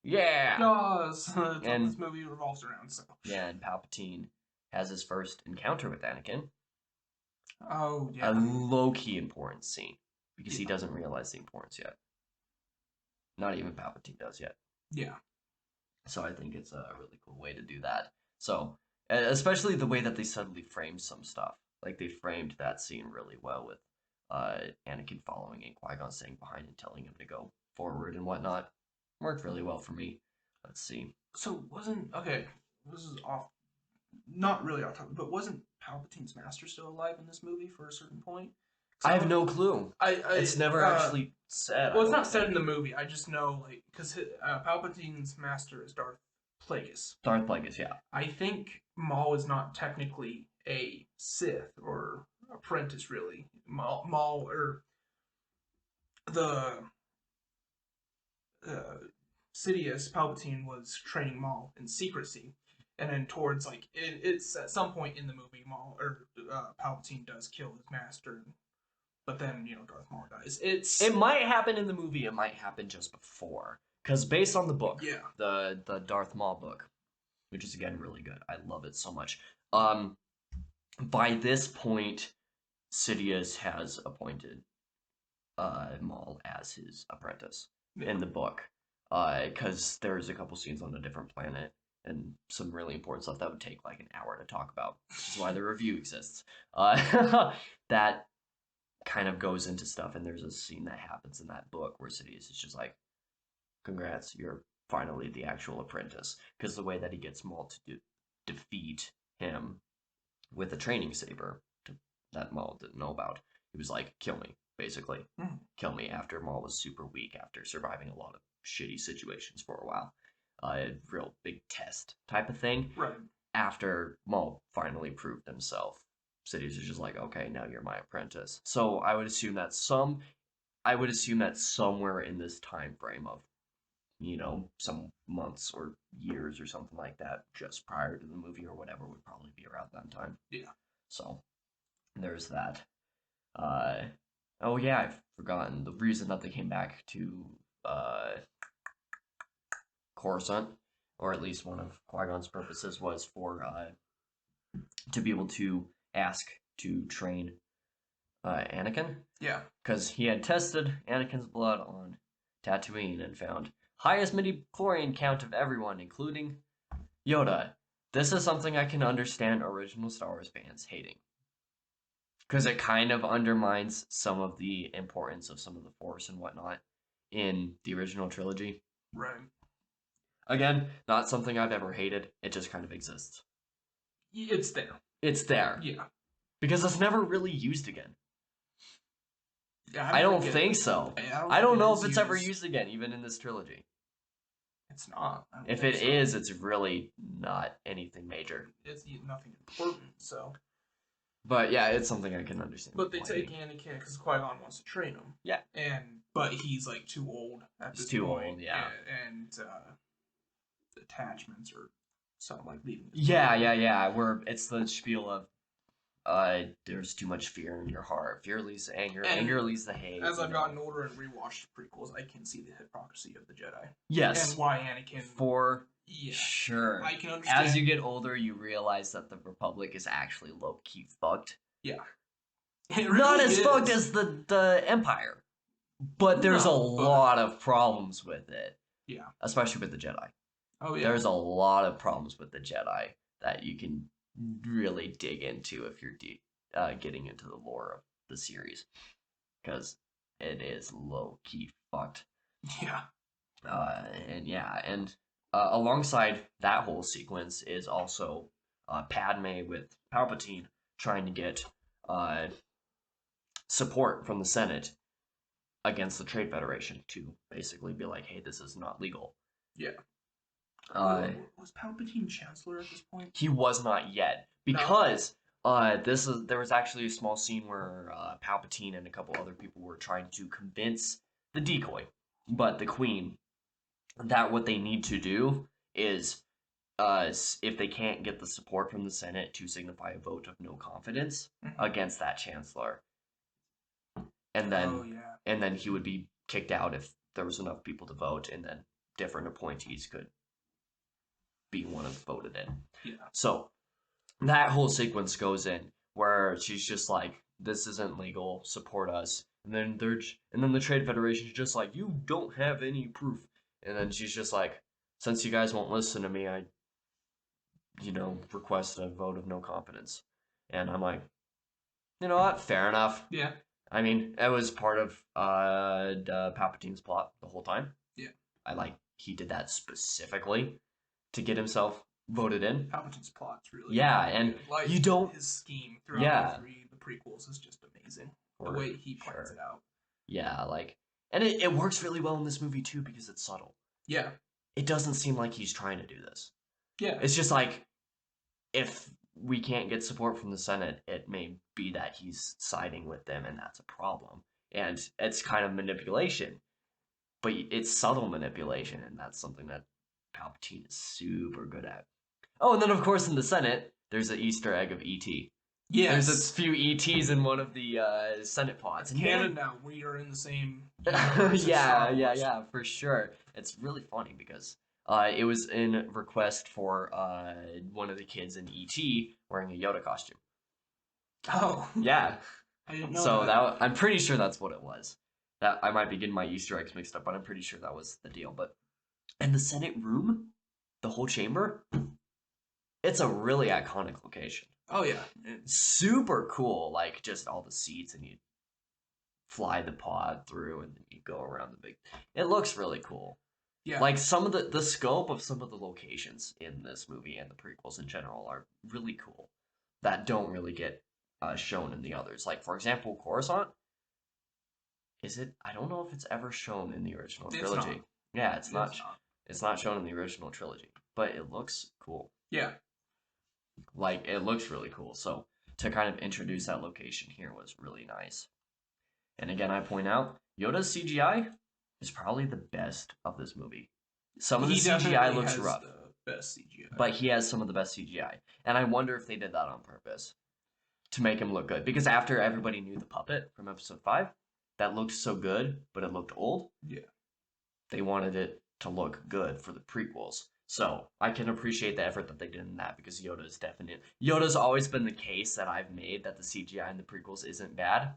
Yeah! That's what this movie revolves around, so... Yeah, and Palpatine has his first encounter with Anakin. Oh, yeah. A low-key important scene, because he doesn't realize the importance yet. Not even Palpatine does yet. Yeah. So I think it's a really cool way to do that. So, especially the way that they suddenly framed some stuff. Like, they framed that scene really well with Anakin following and Qui-Gon staying behind and telling him to go forward and whatnot. Worked really well for me. Let's see. So, okay, this is not really off topic, but wasn't Palpatine's master still alive in this movie for a certain point? I have no clue. It's never actually said. Well, it's not said in the movie. I just know, like, because Palpatine's master is Darth Plagueis. Darth Plagueis, yeah. I think Maul is not technically a Sith or apprentice, really. Maul, or the Sidious, Palpatine was training Maul in secrecy. And then towards, like, it's at some point in the movie, Palpatine does kill his master. But then, Darth Maul dies. It might happen in the movie. It might happen just before. Because based on the book, the Darth Maul book, which is, again, really good. I love it so much. By this point, Sidious has appointed Maul as his apprentice in the book. Because there's a couple scenes on a different planet and some really important stuff that would take like an hour to talk about, which is why the review exists. That kind of goes into stuff, and there's a scene that happens in that book where Sidious is just like, congrats, you're finally the actual apprentice. Because the way that he gets Maul to defeat him with a training saber that Maul didn't know about, he was like, kill me, basically. Kill me after Maul was super weak after surviving a lot of shitty situations for a while. A real big test type of thing. Right. After Maul finally proved himself, Sidious is just like, okay, now you're my apprentice. So I would assume that somewhere in this time frame of, some months or years or something like that, just prior to the movie or whatever, would probably be around that time. Yeah. So there's that. I've forgotten the reason that they came back to Coruscant, or at least one of Qui-Gon's purposes was for to be able to ask to train Anakin. Yeah. Because he had tested Anakin's blood on Tatooine and found highest midichlorian count of everyone, including Yoda. This is something I can understand original Star Wars fans hating. Because it kind of undermines some of the importance of some of the Force and whatnot in the original trilogy. Right. Again, not something I've ever hated. It just kind of exists. It's there. it's there. Yeah. Because it's never really used again. Yeah, I don't think so. I don't know if it's ever used again, even in this trilogy. It's not. If it is, it's really not anything major. It's nothing important, so. But yeah, it's something I can understand. But they take Anakin because Qui-Gon wants to train him. Yeah. But he's like too old at this point. He's too old, yeah. And attachments or something like leaving. Yeah. Where it's the spiel of there's too much fear in your heart. Fear leads to anger. Anger leads to hate. As I've gotten older and rewatched the prequels, I can see the hypocrisy of the Jedi. Yes. And why Anakin. For sure. I can understand. As you get older, you realize that the Republic is actually low-key fucked. Yeah. Really not as fucked as the Empire. But there's a lot of problems with it. Yeah. Especially with the Jedi. Oh, yeah. There's a lot of problems with the Jedi that you can really dig into if you're getting into the lore of the series. Because it is low-key fucked. Yeah. And alongside that whole sequence is also Padme with Palpatine trying to get support from the Senate against the Trade Federation to basically be like, hey, this is not legal. Yeah. Was Palpatine Chancellor at this point? He was not yet, because there was actually a small scene where Palpatine and a couple other people were trying to convince the decoy, but the Queen, that what they need to do is, if they can't get the support from the Senate to signify a vote of no confidence against that Chancellor, and then he would be kicked out if there was enough people to vote, and then different appointees could be one of voted in. Yeah. So that whole sequence goes in where she's just like, "This isn't legal. Support us." And then the Trade Federation's just like, "You don't have any proof." And then she's just like, "Since you guys won't listen to me, I, request a vote of no confidence." And I'm like, you know what? Fair enough. Yeah. I mean, it was part of Palpatine's plot the whole time. Yeah. He did that specifically to get himself voted in. Palpatine's plot's really and you don't his scheme throughout the prequels is just amazing. The way he plans it out. Yeah, and it works really well in this movie too because it's subtle. Yeah. It doesn't seem like he's trying to do this. Yeah. It's just like, if we can't get support from the Senate, it may be that he's siding with them, and that's a problem. And it's kind of manipulation, but it's subtle manipulation, and that's something that Palpatine is super good at. Oh, and then of course in the Senate, there's an Easter egg of E.T. Yes. There's a few ETs in one of the Senate pods. It's canon now. We are in the same. Yeah, for sure. It's really funny because it was in request for one of the kids in ET wearing a Yoda costume. Oh. Yeah. I didn't know so that I'm pretty sure that's what it was. That I might be getting my Easter eggs mixed up, but I'm pretty sure that was the deal. But in the Senate room, the whole chamber, it's a really iconic location. Oh yeah, it's super cool. Just all the seats, and you fly the pod through, and then you go around the big. It looks really cool. Yeah. Some of the scope of some of the locations in this movie and the prequels in general are really cool. That don't really get shown in the others. For example, Coruscant. Is it? I don't know if it's ever shown in the original trilogy. Not. Yeah, it's not. It's not shown in the original trilogy, but it looks cool. Yeah. It looks really cool. So to kind of introduce that location here was really nice. And again, I point out, Yoda's CGI is probably the best of this movie. Some of the CGI looks rough. The best CGI. But he has some of the best CGI. And I wonder if they did that on purpose to make him look good. Because after everybody knew the puppet from episode 5, that looked so good, but it looked old. Yeah. They wanted it to look good for the prequels. So I can appreciate the effort that they did in that, because Yoda's always been the case that I've made that the CGI in the prequels isn't bad.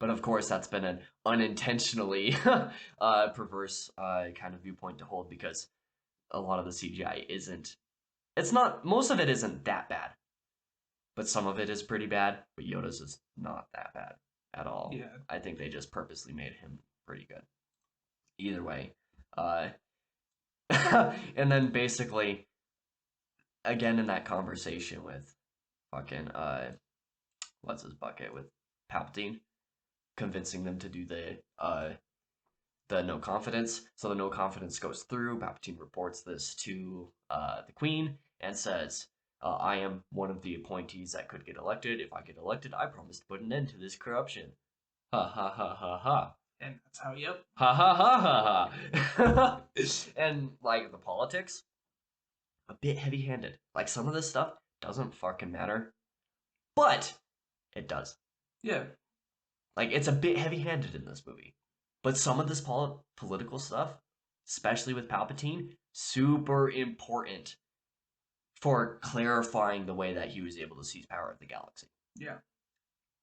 But of course, that's been an unintentionally perverse kind of viewpoint to hold, because a lot of the CGI most of it isn't that bad. But some of it is pretty bad, but Yoda's is not that bad at all. Yeah. I think they just purposely made him pretty good. Either way. And then basically, again in that conversation with fucking what's his bucket with Palpatine, convincing them to do the no confidence. So the no confidence goes through. Palpatine reports this to the Queen and says, I am one of the appointees that could get elected. If I get elected, I promise to put an end to this corruption. Ha ha ha ha ha. And that's how, yep. Ha ha ha ha ha. And, like, the politics, a bit heavy-handed. Like, some of this stuff doesn't fucking matter. But it does. Yeah. Like, it's a bit heavy-handed in this movie. But some of this political stuff, especially with Palpatine, super important for clarifying the way that he was able to seize power of the galaxy. Yeah.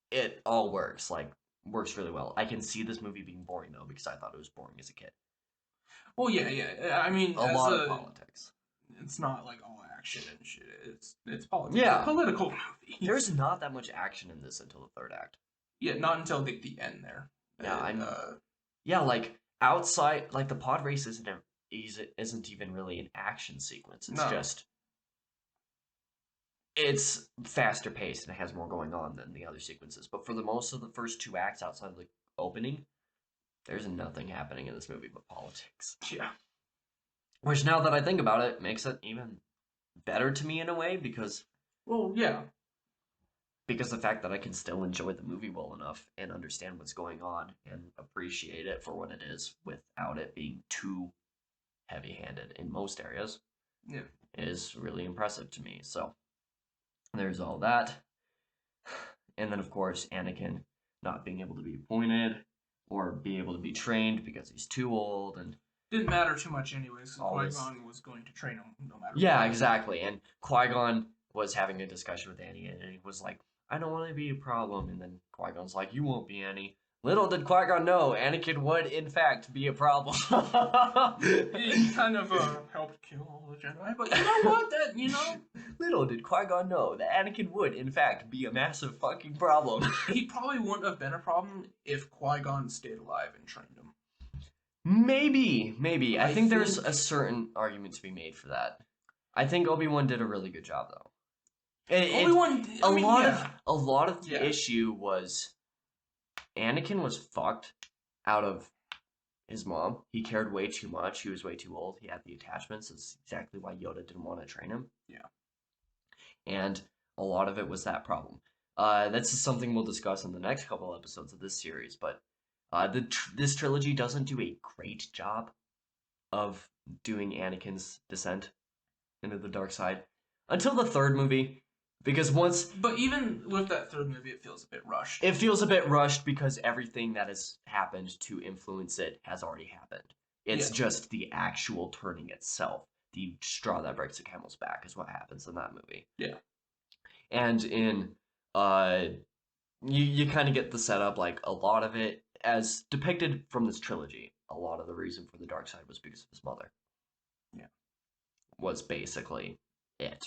It all works really well. I can see this movie being boring, though, because I thought it was boring as a kid. Well, yeah. I mean, a lot of politics. It's not like all action and shit. It's politics. Yeah. It's a political movie. There's not that much action in this until the third act. Yeah, not until the end there. Yeah, yeah, like outside, like the pod race isn't even really an action sequence. It's just it's faster paced and it has more going on than the other sequences. But for the most of the first two acts outside of the opening, there's nothing happening in this movie but politics. Yeah. Which, now that I think about it, makes it even better to me in a way because... Well, yeah. Because the fact that I can still enjoy the movie well enough and understand what's going on and appreciate it for what it is without it being too heavy-handed in most areas is really impressive to me. So there's all that. And then, of course, Anakin not being able to be appointed or be able to be trained because he's too old and... Didn't matter too much anyways. Qui-Gon was going to train him no matter what. Yeah, exactly. And Qui-Gon was having a discussion with Anakin, and he was like, I don't want to be a problem. And then Qui-Gon's like, you won't be any. Little did Qui-Gon know, Anakin would, in fact, be a problem. He kind of helped kill all the Jedi, but you know what? Little did Qui-Gon know that Anakin would, in fact, be a massive fucking problem. He probably wouldn't have been a problem if Qui-Gon stayed alive and trained him. Maybe. I think there's a certain argument to be made for that. I think Obi-Wan did a really good job, though. A lot of the issue was Anakin was fucked out of his mom. He cared way too much. He was way too old. He had the attachments. That's exactly why Yoda didn't want to train him. Yeah. And a lot of it was that problem. That's just something we'll discuss in the next couple episodes of this series, but this trilogy doesn't do a great job of doing Anakin's descent into the dark side until the third movie, because But even with that third movie, it feels a bit rushed. It feels a bit rushed because everything that has happened to influence it has already happened. It's just the actual turning itself. The straw that breaks the camel's back is what happens in that movie. Yeah. And in you kind of get the setup, like a lot of it, as depicted from this trilogy, a lot of the reason for the dark side was because of his mother. Yeah. Was basically it.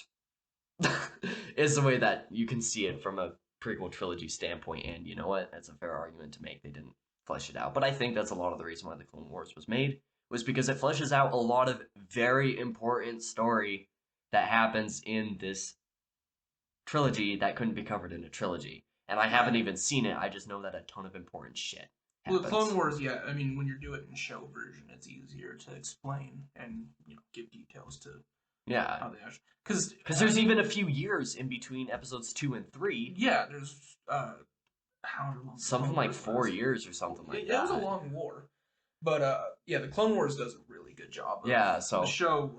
Is the way that you can see it from a prequel trilogy standpoint, and you know what? That's a fair argument to make. They didn't flesh it out. But I think that's a lot of the reason why the Clone Wars was made, was because it fleshes out a lot of very important story that happens in this trilogy that couldn't be covered in a trilogy. And I haven't even seen it. I just know that a ton of important shit happens. Well, the Clone Wars, I mean, when you do it in show version, it's easier to explain and give details to how they actually... Because there's even a few years in between episodes 2 and 3. Yeah, there's however long. Something like 4 years or something like that. It was a long war. But the Clone Wars does a really good job of so the show,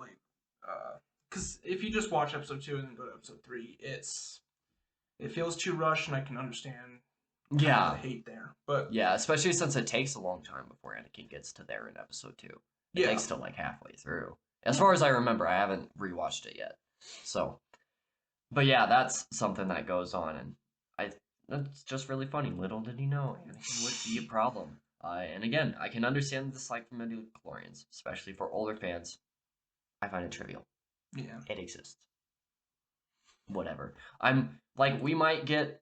because if you just watch episode 2 and then go to episode 3, it feels too rushed, and I can understand the hate there. But especially since it takes a long time before Anakin gets to there in episode 2. It takes till like halfway through. As far as I remember, I haven't rewatched it yet. So, but that's something that goes on, and that's just really funny. Little did he know Anakin would be a problem. And again, I can understand the dislike from midichlorians, especially for older fans. I find it trivial. Yeah. It exists. Whatever. We might get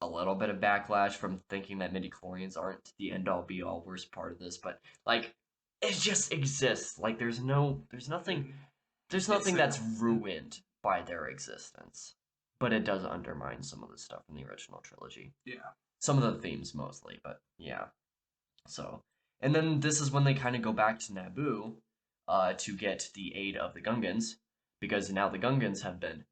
a little bit of backlash from thinking that midichlorians aren't the end-all be-all worst part of this, but it just exists. There's nothing that's ruined by their existence. but it does undermine some of the stuff in the original trilogy. Yeah. Some of the themes mostly, but yeah. So, and then this is when they kind of go back to Naboo to get the aid of the Gungans, because now the Gungans have been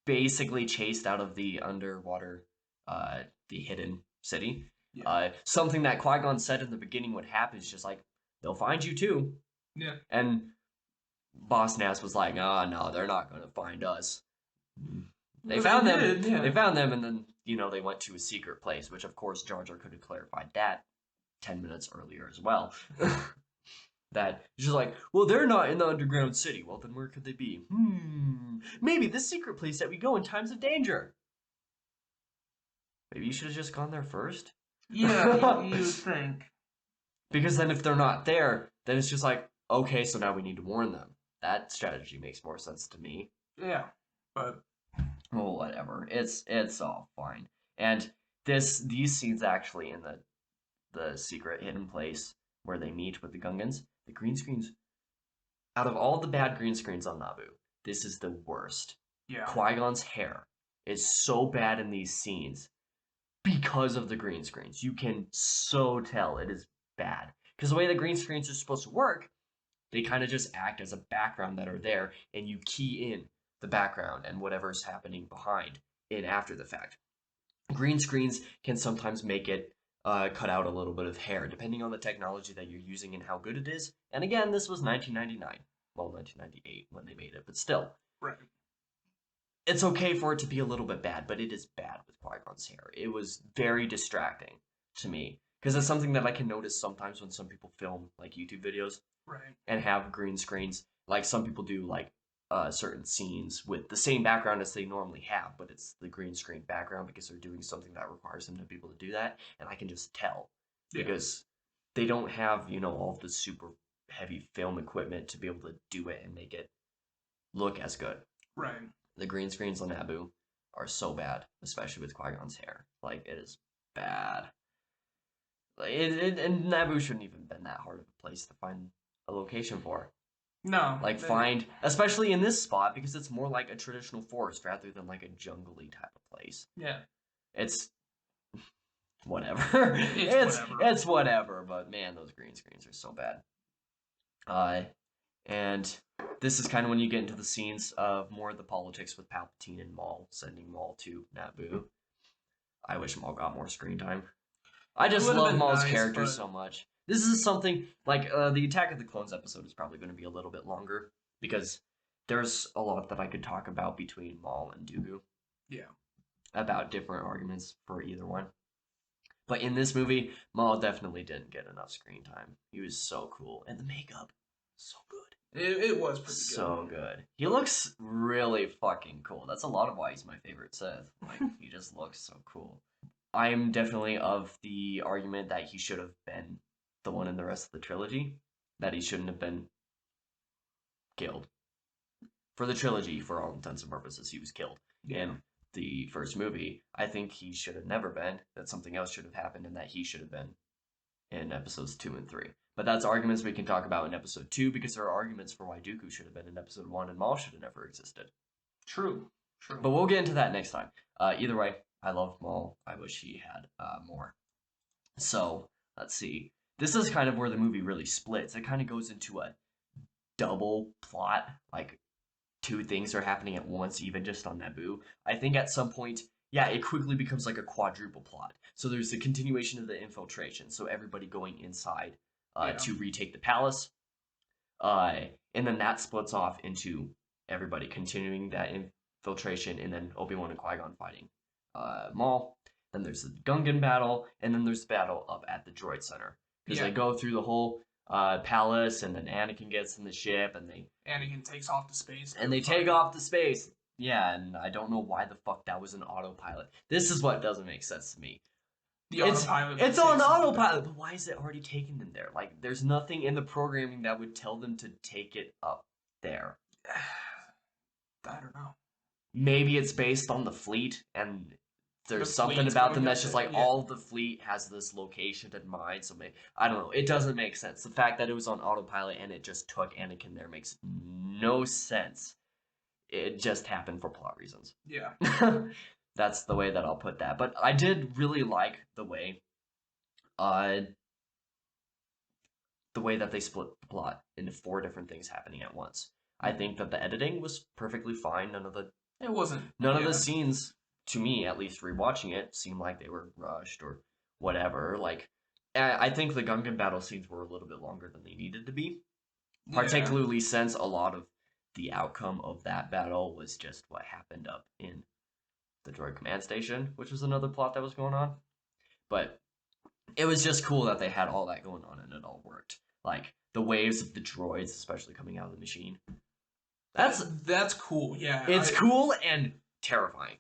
basically chased out of the underwater, the hidden city. Yeah. Something that Qui-Gon said in the beginning would happen is just like, they'll find you too. Yeah. And Boss Nass was like, oh, no, they're not going to find us. They found them. Yeah. They found them, and then, they went to a secret place, which, of course, Jar Jar could have clarified that 10 minutes earlier as well. That just like, well, they're not in the underground city. Well, then where could they be? Maybe the secret place that we go in times of danger. Maybe you should have just gone there first. Yeah, you think. Because then if they're not there, then it's just like, okay, so now we need to warn them. That strategy makes more sense to me. Yeah, but well, whatever. It's all fine. And these scenes actually in the secret hidden place where they meet with the Gungans, the green screens, out of all the bad green screens on Naboo, this is the worst. Yeah. Qui-Gon's hair is so bad in these scenes because of the green screens. You can so tell it is bad. Because the way the green screens are supposed to work, they kind of just act as a background that are there, and you key in the background and whatever's happening behind in after the fact. Green screens can sometimes make it cut out a little bit of hair, depending on the technology that you're using and how good it is. And again, this was 1999. Well, 1998 when they made it, but still. Right. It's okay for it to be a little bit bad, but it is bad with Qui-Gon's hair. It was very distracting to me, because it's something that I can notice sometimes when some people film, like, YouTube videos. Right. And have green screens. Like, some people do, like, certain scenes with the same background as they normally have, but it's the green screen background because they're doing something that requires them to be able to do that, and I can just tell because they don't have all of the super heavy film equipment to be able to do it and make it look as good. Right. The green screens on Naboo are so bad, especially with Qui-Gon's hair. Like, it is bad. Like, and Naboo shouldn't even been that hard of a place to find a location for. No. Like, find, especially in this spot, because it's more like a traditional forest rather than like a jungly type of place. Yeah. It's whatever. It's whatever, but man, those green screens are so bad. And this is kind of when you get into the scenes of more of the politics with Palpatine and Maul, sending Maul to Naboo. I wish Maul got more screen time. I just love Maul's character so much. This is something, like, the Attack of the Clones episode is probably going to be a little bit longer, because there's a lot that I could talk about between Maul and Dooku. Yeah. About different arguments for either one. But in this movie, Maul definitely didn't get enough screen time. He was so cool. And the makeup, so good. It was pretty good. So good. He looks really fucking cool. That's a lot of why he's my favorite Sith. Like, he just looks so cool. I'm definitely of the argument that he should have been the one in the rest of the trilogy, that he shouldn't have been killed. For the trilogy, for all intents and purposes, he was killed. In the first movie, I think he should have never been, that something else should have happened, and that he should have been in episodes 2 and 3. But that's arguments we can talk about in episode 2, because there are arguments for why Dooku should have been in episode 1 and Maul should have never existed. True. But we'll get into that next time. Either way, I love Maul. I wish he had more. So, let's see. This is kind of where the movie really splits. It kind of goes into a double plot, like 2 things are happening at once, even just on Naboo. I think at some point, it quickly becomes like a quadruple plot. So there's the continuation of the infiltration, so everybody going inside to retake the palace. And then that splits off into everybody continuing that infiltration, and then Obi-Wan and Qui-Gon fighting Maul. Then there's the Gungan battle, and then there's the battle up at the droid center. Because they go through the whole palace, and then Anakin gets in the ship, and Anakin takes off to space. And they take off to space. Yeah, and I don't know why the fuck that was an autopilot. This is what doesn't make sense to me. It's on autopilot, but why is it already taken them there? Like, there's nothing in the programming that would tell them to take it up there. I don't know. Maybe it's based on the fleet, and there's something about them that's just like all the fleet has this location in mind. So maybe, I don't know. It doesn't make sense. The fact that it was on autopilot and it just took Anakin there makes no sense. it just happened for plot reasons. Yeah. That's the way that I'll put that. But I did really like the way that they split the plot into 4 different things happening at once. I think that the editing was perfectly fine. None of the scenes, to me at least, rewatching it, seemed like they were rushed or whatever. Like, I think the Gungan battle scenes were a little bit longer than they needed to be, particularly since a lot of the outcome of that battle was just what happened up in the droid command station, which was another plot that was going on. But it was just cool that they had all that going on and it all worked. Like, the waves of the droids, especially coming out of the machine. That's cool, yeah. It's cool and terrifying.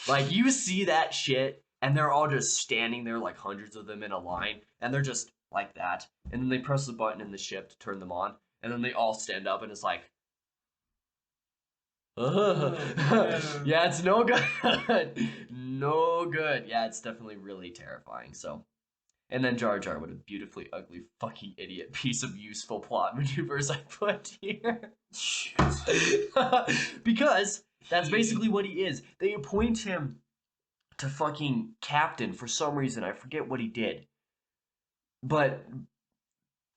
Like, you see that shit, and they're all just standing there, like hundreds of them in a line, and they're just like that. And then they press the button in the ship to turn them on, and then they all stand up, and it's like, yeah, it's no good. No good. Yeah, it's definitely really terrifying, so. And then Jar Jar, what a beautifully ugly fucking idiot piece of useful plot maneuvers I put here. Shit. Because that's basically what he is. They appoint him to fucking captain for some reason. I forget what he did. But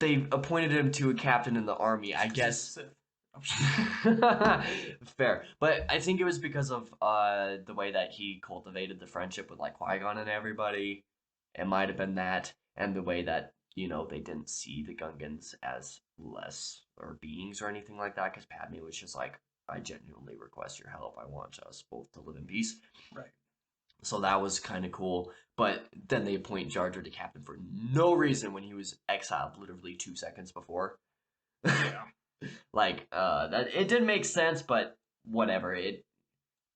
they appointed him to a captain in the army, I guess. Fair. But I think it was because of the way that he cultivated the friendship with like Qui-Gon and everybody. It might have been that, and the way that, you know, they didn't see the Gungans as less or beings or anything like that, because Padme was just like, I genuinely request your help. I want us both to live in peace. Right. So that was kind of cool. But then they appoint Jar Jar to captain for no reason when he was exiled literally 2 seconds before. Yeah. Like, that it didn't make sense, but whatever.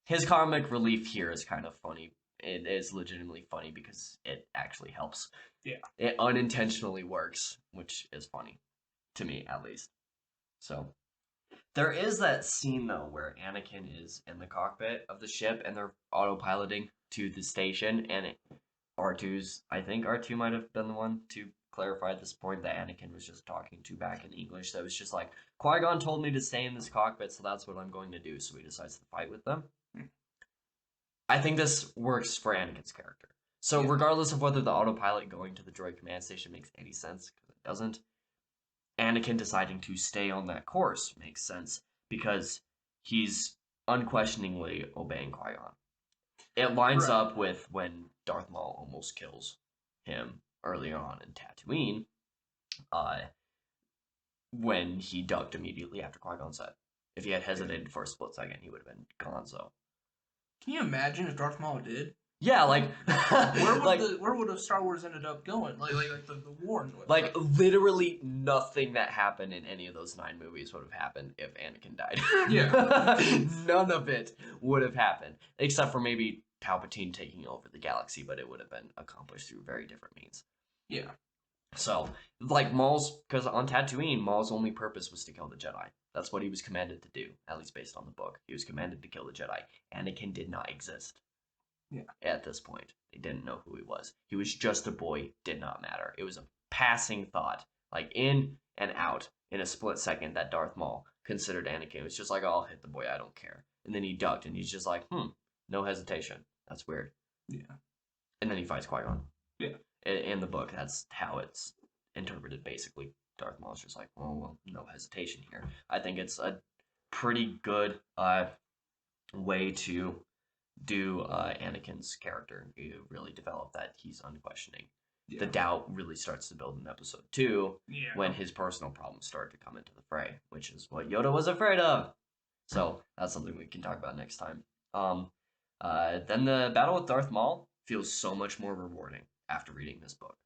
His comic relief here is kind of funny. It is legitimately funny because it actually helps. Yeah. It unintentionally works, which is funny. To me, at least. So, there is that scene, though, where Anakin is in the cockpit of the ship and they're autopiloting to the station, and I think R2 might have been the one to clarify at this point that Anakin was just talking to back in English. That was just like, Qui-Gon told me to stay in this cockpit, so that's what I'm going to do. So he decides to fight with them. I think this works for Anakin's character. So regardless of whether the autopilot going to the droid command station makes any sense, because it doesn't, Anakin deciding to stay on that course makes sense, because he's unquestioningly obeying Qui-Gon. It lines up with when Darth Maul almost kills him earlier on in Tatooine, when he ducked immediately after Qui-Gon said. If he had hesitated for a split second, he would have been gonzo. Can you imagine if Darth Maul did? Yeah, like where would have Star Wars ended up going? Like the war and like literally nothing that happened in any of those 9 movies would have happened if Anakin died. Yeah. None of it would have happened. Except for maybe Palpatine taking over the galaxy, but it would have been accomplished through very different means. Yeah. So, like because on Tatooine, Maul's only purpose was to kill the Jedi. That's what he was commanded to do, at least based on the book. He was commanded to kill the Jedi. Anakin did not exist. Yeah. At this point, they didn't know who he was. He was just a boy, did not matter. It was a passing thought, like in and out in a split second that Darth Maul considered Anakin. It was just like, oh, I'll hit the boy, I don't care. And then he ducked, and he's just like, no hesitation. That's weird. Yeah. And then he fights Qui-Gon. Yeah. In the book, that's how it's interpreted, basically. Darth Maul's just like, oh, well, no hesitation here. I think it's a pretty good way to do Anakin's character. You really develop that he's unquestioning. Yeah. The doubt really starts to build in episode 2 when his personal problems start to come into the fray, which is what Yoda was afraid of. So that's something we can talk about next time. Then the battle with Darth Maul feels so much more rewarding after reading this book.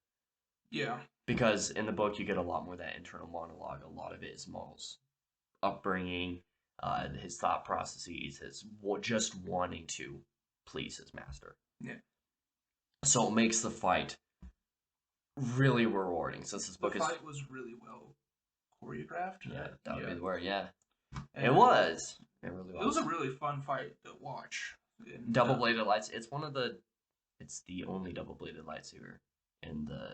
Yeah. Because in the book, you get a lot more of that internal monologue. A lot of it is Maul's upbringing, his thought processes, his just wanting to please his master. Yeah. So it makes the fight really rewarding. Since this book the fight was really well choreographed. Yeah, that would be the word. Yeah, and it was. It really was. It was a really fun fight to watch. Double-bladed lights. It's the only double-bladed lightsaber in the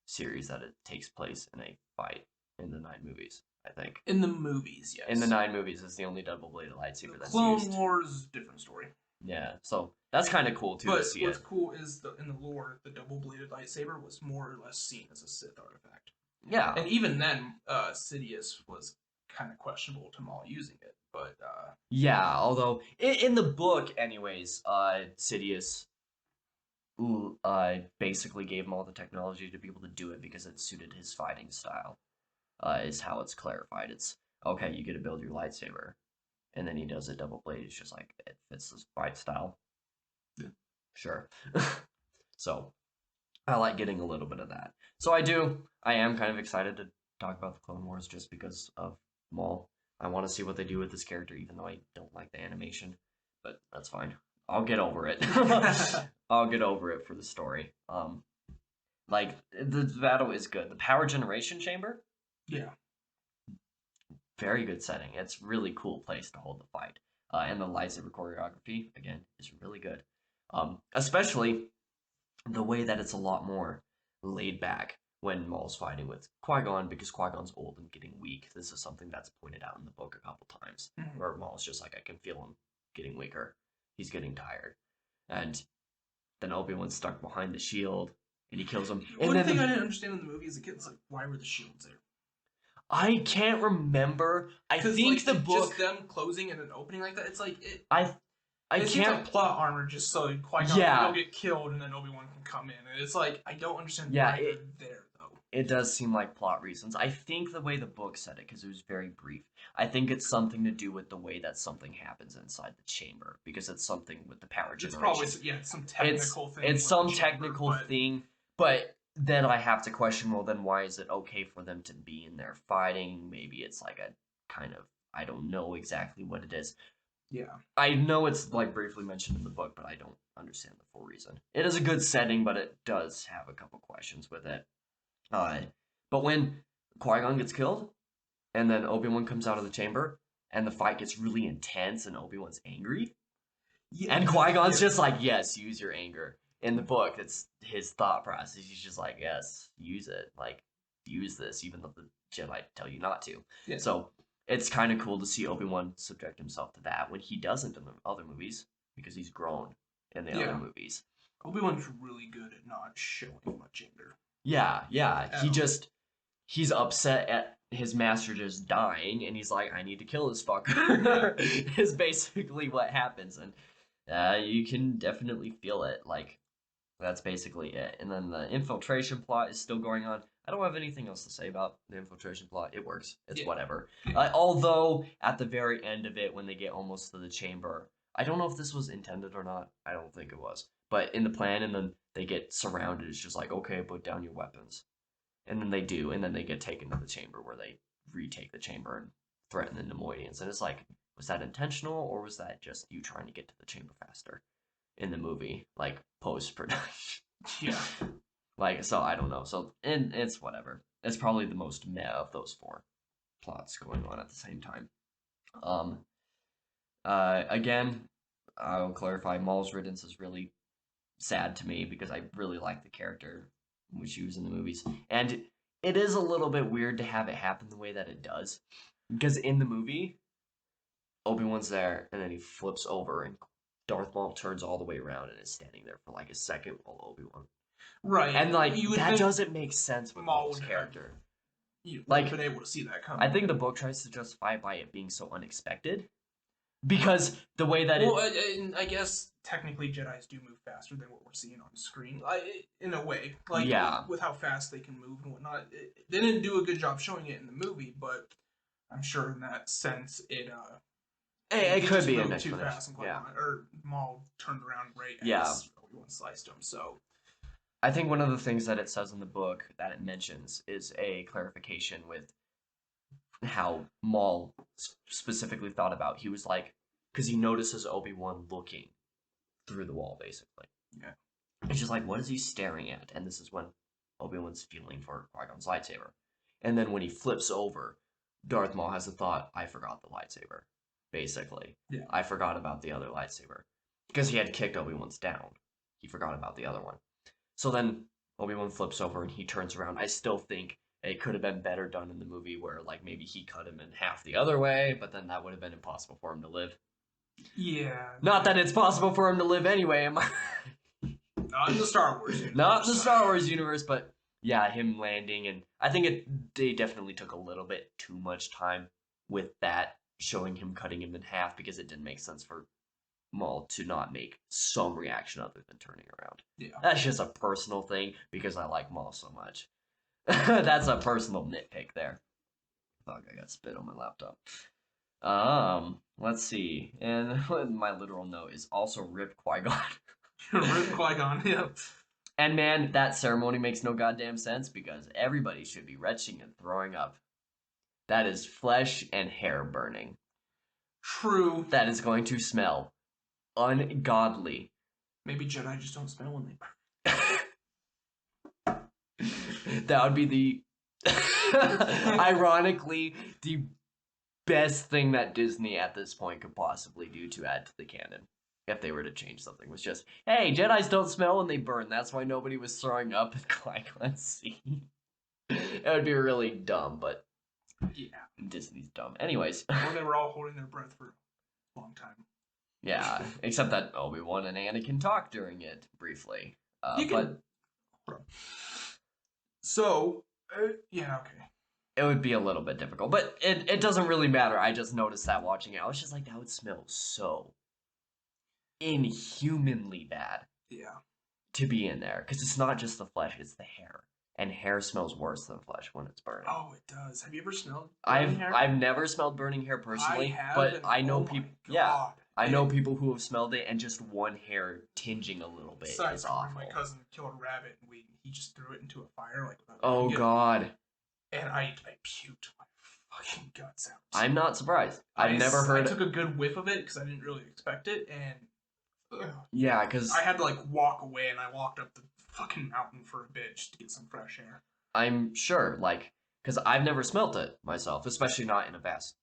series that it takes place in a fight in the 9 movies. I think. In the movies, yes. In the 9 movies, it's the only double-bladed lightsaber that's Clone used. Wars, different story. Yeah, so that's kind of cool, too, but to see what's it. cool is, in the lore, the double-bladed lightsaber was more or less seen as a Sith artifact. Yeah. And even then, Sidious was kind of questionable to Maul using it, but... Yeah, although, in the book, anyways, Sidious basically gave him all the technology to be able to do it because it suited his fighting style, is how it's clarified. It's, okay, you get to build your lightsaber, and then he does it double blade. It's just like, it fits his fight style. Yeah. Sure. So, I like getting a little bit of that. So I am kind of excited to talk about the Clone Wars just because of Maul. I want to see what they do with this character, even though I don't like the animation, but that's fine. I'll get over it. I'll get over it for the story. Like, the battle is good. The power generation chamber? Yeah. Very good setting. It's really cool place to hold the fight. And the lightsaber choreography, again, is really good. Especially the way that it's a lot more laid back when Maul's fighting with Qui-Gon, because Qui-Gon's old and getting weak. This is something that's pointed out in the book a couple times, where Maul's just like, I can feel him getting weaker. He's getting tired. And then Obi-Wan's stuck behind the shield, and he kills him. One thing I didn't understand in the movie as a kid is, like, why were the shields there? I can't remember. I think, like, the book... just them closing and an opening like that, it's like... It seems like plot armor just so Qui-Gon don't get killed and then Obi-Wan can come in. And it's like, I don't understand why they're there, though. It does seem like plot reasons. I think the way the book said it, because it was very brief, I think it's something to do with the way that something happens inside the chamber, because it's something with the power generation. It's probably, some technical thing. It's some technical thing, but then I have to question, well, then why is it okay for them to be in there fighting? Maybe it's like a kind of, I don't know exactly what it is. Yeah. I know it's, like, briefly mentioned in the book, but I don't understand the full reason. It is a good setting, but it does have a couple questions with it. But when Qui-Gon gets killed, and then Obi-Wan comes out of the chamber, and the fight gets really intense, and Obi-Wan's angry, and Qui-Gon's just like, yes, use your anger. In the book, it's his thought process. He's just like, yes, use it. Like, use this, even though the Jedi tell you not to. Yeah. So... it's kind of cool to see Obi-Wan subject himself to that when he doesn't in the other movies, because he's grown in the other movies. Obi-Wan's really good at not showing much anger. Yeah. He's upset at his master just dying, and he's like, I need to kill this fucker, is basically what happens. And you can definitely feel it. Like, that's basically it. And then the infiltration plot is still going on. I don't have anything else to say about the infiltration plot. It works. It's whatever. Although, at the very end of it, when they get almost to the chamber, I don't know if this was intended or not. I don't think it was. But in the plan, and then they get surrounded, it's just like, okay, put down your weapons. And then they do, and then they get taken to the chamber where they retake the chamber and threaten the Nemoidians. And it's like, was that intentional, or was that just you trying to get to the chamber faster in the movie, like, post-production? Yeah. Like, so I don't know. So, and it's whatever. It's probably the most meh of those 4 plots going on at the same time. Again, I'll clarify, Maul's riddance is really sad to me because I really like the character when she was in the movies. And it is a little bit weird to have it happen the way that it does. Because in the movie, Obi-Wan's there, and then he flips over, and Darth Maul turns all the way around and is standing there for like a second while Obi-Wan. Right. And like, that doesn't make sense with Maul's character. You've been able to see that coming. I think the book tries to justify it by it being so unexpected. Because the way that and I guess technically Jedis do move faster than what we're seeing on screen. In a way. Like, with how fast they can move and whatnot. They didn't do a good job showing it in the movie, but I'm sure in that sense it could be moved too fast and or Maul turned around right as Obi-Wan sliced him, so... I think one of the things that it says in the book that it mentions is a clarification with how Maul specifically thought about. He was like, because he notices Obi-Wan looking through the wall, basically. Yeah. It's just like, what is he staring at? And this is when Obi-Wan's feeling for Qui-Gon's lightsaber. And then when he flips over, Darth Maul has the thought, I forgot the lightsaber, basically. Yeah. I forgot about the other lightsaber. Because he had kicked Obi-Wan's down. He forgot about the other one. So then Obi-Wan flips over and he turns around. I still think it could have been better done in the movie where, like, maybe he cut him in half the other way, but then that would have been impossible for him to live. Yeah. Not that it's possible for him to live anyway. Not in the Star Wars universe. Not in the Star Wars universe, but yeah, him landing, and I think they definitely took a little bit too much time with that, showing him cutting him in half, because it didn't make sense for Maul to not make some reaction other than turning around. Yeah. That's just a personal thing because I like Maul so much. That's a personal nitpick there. Fuck, I got spit on my laptop. Let's see. And my literal note is also rip Qui-Gon. Rip Qui-Gon, yeah. And man, that ceremony makes no goddamn sense because everybody should be retching and throwing up. That is flesh and hair burning. True. That is going to smell ungodly. Maybe Jedi just don't smell when they burn. That would be the ironically the best thing that Disney at this point could possibly do to add to the canon. If they were to change something, was just, hey, Jedis don't smell when they burn. That's why nobody was throwing up at Qui-Gon's scene. It would be really dumb, but yeah, Disney's dumb. Anyways, or they were all holding their breath for a long time. Yeah, except that Obi-Wan and Anakin talked during it briefly. So, yeah, okay. It would be a little bit difficult, but it doesn't really matter. I just noticed that watching it. I was just like, that would smell so inhumanly bad. Yeah. To be in there, because it's not just the flesh, it's the hair. And hair smells worse than flesh when it's burning. Oh, it does. Have you ever smelled burning hair? I've never smelled burning hair personally, I have, but I know people. Yeah, I know And people who have smelled it, and just one hair tinging a little bit is awful. My cousin killed a rabbit, and he just threw it into a fire, like. Oh God! And I puked my fucking guts out. I'm not surprised. I've never heard. I took a good whiff of it because I didn't really expect it, and. Yeah, because I had to like walk away, and I walked up the fucking mountain for a bit just to get some fresh air. I'm sure, like, because I've never smelt it myself, especially not in a vast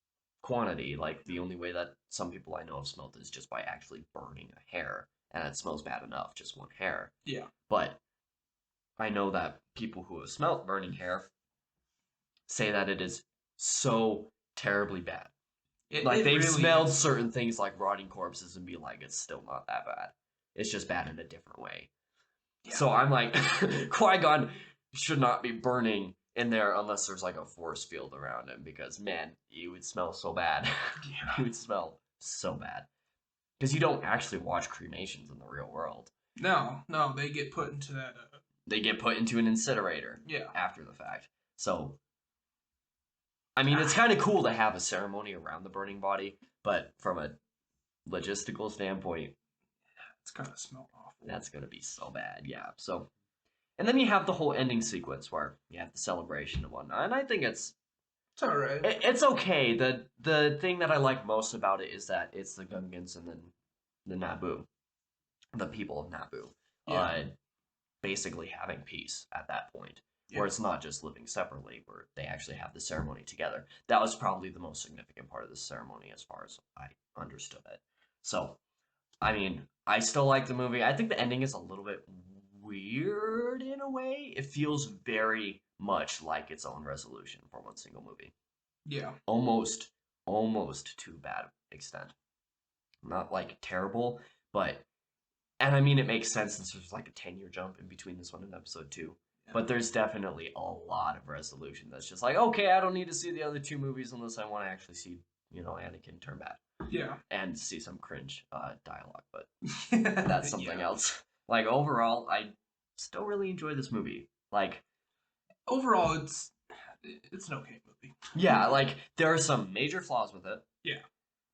quantity. Like, the only way that some people I know have smelt it is just by actually burning a hair, and it smells bad enough, just one hair. Yeah. But I know that people who have smelt burning hair say that it is so terribly bad. They've really smelled certain things like rotting corpses and be like, it's still not that bad. It's just bad in a different way. Yeah. So I'm like, Qui-Gon should not be burning in there unless there's like a force field around him, because man, he would smell so bad. Yeah. He would smell so bad. Because you don't actually watch cremations in the real world. No, they get put into that. They get put into an incinerator. Yeah. After the fact. So. I mean, it's kind of cool to have a ceremony around the burning body, but from a logistical standpoint, it's gonna smell awful. That's gonna be so bad, yeah. So, and then you have the whole ending sequence where you have the celebration and whatnot, and I think it's all right. It's okay. The thing that I like most about it is that it's the Gungans and then the Naboo, the people of Naboo, basically having peace at that point. Where it's not just living separately, where they actually have the ceremony together. That was probably the most significant part of the ceremony as far as I understood it. So, I mean, I still like the movie. I think the ending is a little bit weird in a way. It feels very much like its own resolution for one single movie. Yeah. Almost to bad extent. Not like terrible, but... And I mean, it makes sense since there's like a 10-year jump in between this one and episode 2. But there's definitely a lot of resolution that's just like, okay, I don't need to see the other 2 movies unless I want to actually see, Anakin turn bad. Yeah. And see some cringe dialogue, but that's something else. Like, overall, I still really enjoy this movie. Like, overall, it's an okay movie. Yeah, like, there are some major flaws with it. Yeah.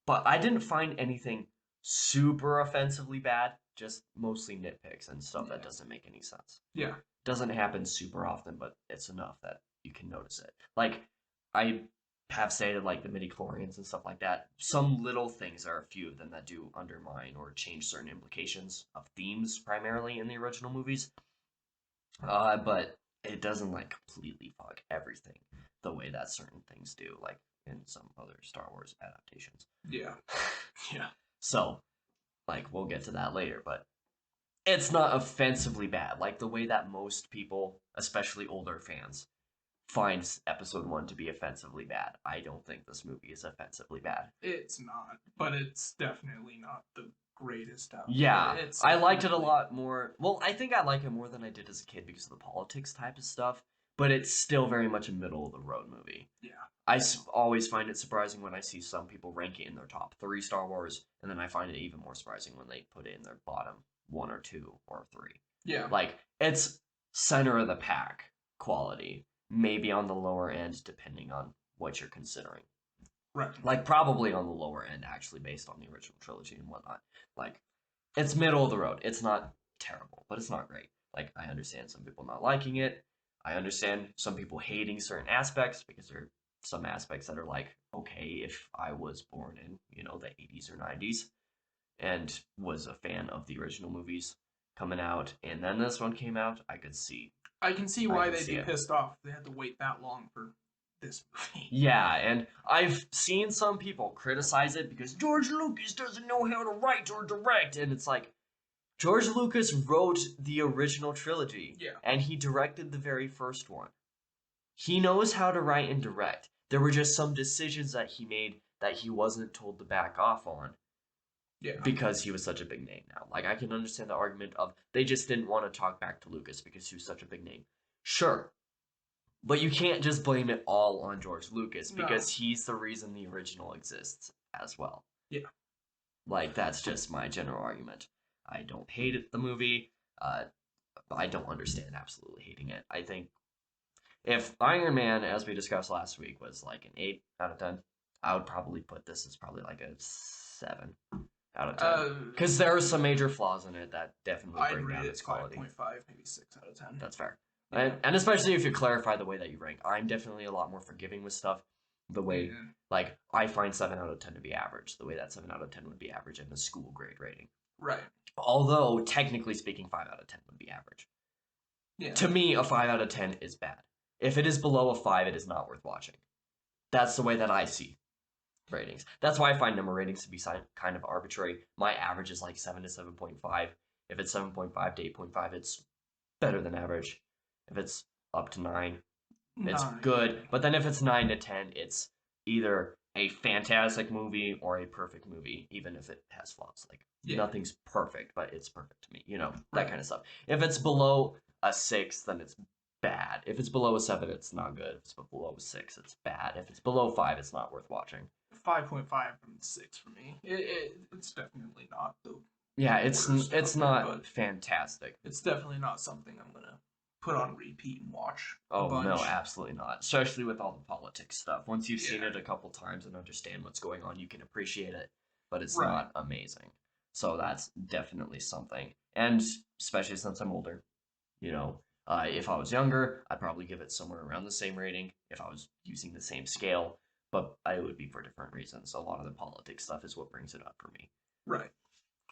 But I didn't find anything super offensively bad, just mostly nitpicks and stuff that doesn't make any sense. Yeah. Doesn't happen super often, but it's enough that you can notice it. Like, I have stated, like, the midichlorians and stuff like that. Some little things, are a few of them that do undermine or change certain implications of themes, primarily in the original movies. But it doesn't, like, completely fuck everything the way that certain things do, like in some other Star Wars adaptations. Yeah. Yeah. So, like, we'll get to that later, but it's not offensively bad, like the way that most people, especially older fans, finds episode 1 to be offensively bad. I don't think this movie is offensively bad. It's not, but it's definitely not the greatest out. Yeah, I liked it a lot more. Well, I think I like it more than I did as a kid because of the politics type of stuff, but it's still very much a middle of the road movie. Yeah. I always find it surprising when I see some people rank it in their top 3 Star Wars, and then I find it even more surprising when they put it in their bottom 1 or 2 or 3. Yeah. Like, it's center of the pack quality, maybe on the lower end depending on what you're considering. Right. Like, probably on the lower end, actually, based on the original trilogy and whatnot. Like, it's middle of the road. It's not terrible, but it's not great. Like, I understand some people not liking it. I understand some people hating certain aspects, because there are some aspects that are like, okay, if I was born in, the 80s or 90s and was a fan of the original movies coming out, and then this one came out, I can see why they'd be pissed off if they had to wait that long for this movie. Yeah, and I've seen some people criticize it because George Lucas doesn't know how to write or direct, and it's like, George Lucas wrote the original trilogy, and he directed the very first one. He knows how to write and direct. There were just some decisions that he made that he wasn't told to back off on. Yeah. Because he was such a big name now. Like, I can understand the argument of they just didn't want to talk back to Lucas because he was such a big name. Sure. But you can't just blame it all on George Lucas because he's the reason the original exists as well. Yeah. Like, that's just my general argument. I don't hate it, the movie. I don't understand absolutely hating it. I think if Iron Man, as we discussed last week, was like an 8 out of 10, I would probably put this as probably like a 7 out of 10. Because there are some major flaws in it that definitely bring down its quality. 5.5, maybe 6 out of 10. That's fair. Yeah. And especially if you clarify the way that you rank. I'm definitely a lot more forgiving with stuff. The way, like, I find 7 out of 10 to be average. The way that 7 out of 10 would be average in the school grade rating. Right. Although, technically speaking, 5 out of 10 would be average. Yeah. To me, a 5 out of 10 is bad. If it is below a 5, it is not worth watching. That's the way that I see ratings. That's why I find number ratings to be kind of arbitrary. My average is like 7 to 7.5. If it's 7.5 to 8.5, it's better than average. If it's up to 9, it's good. But then if it's 9 to 10, it's either a fantastic movie or a perfect movie, even if it has flaws. Like, nothing's perfect, but it's perfect to me. That kind of stuff. If it's below a 6, then it's bad. If it's below a 7, it's not good. If it's below a 6, it's bad. If it's below 5, it's not worth watching. 5.5 from 6 for me. It's definitely not the. Yeah, it's not fantastic. It's definitely not something I'm gonna put on repeat and watch. Oh no, absolutely not. Especially with all the politics stuff. Once you've seen it a couple times and understand what's going on, you can appreciate it, but it's not amazing. So that's definitely something. And especially since I'm older, if I was younger, I'd probably give it somewhere around the same rating if I was using the same scale, but it would be for different reasons. A lot of the politics stuff is what brings it up for me. Right.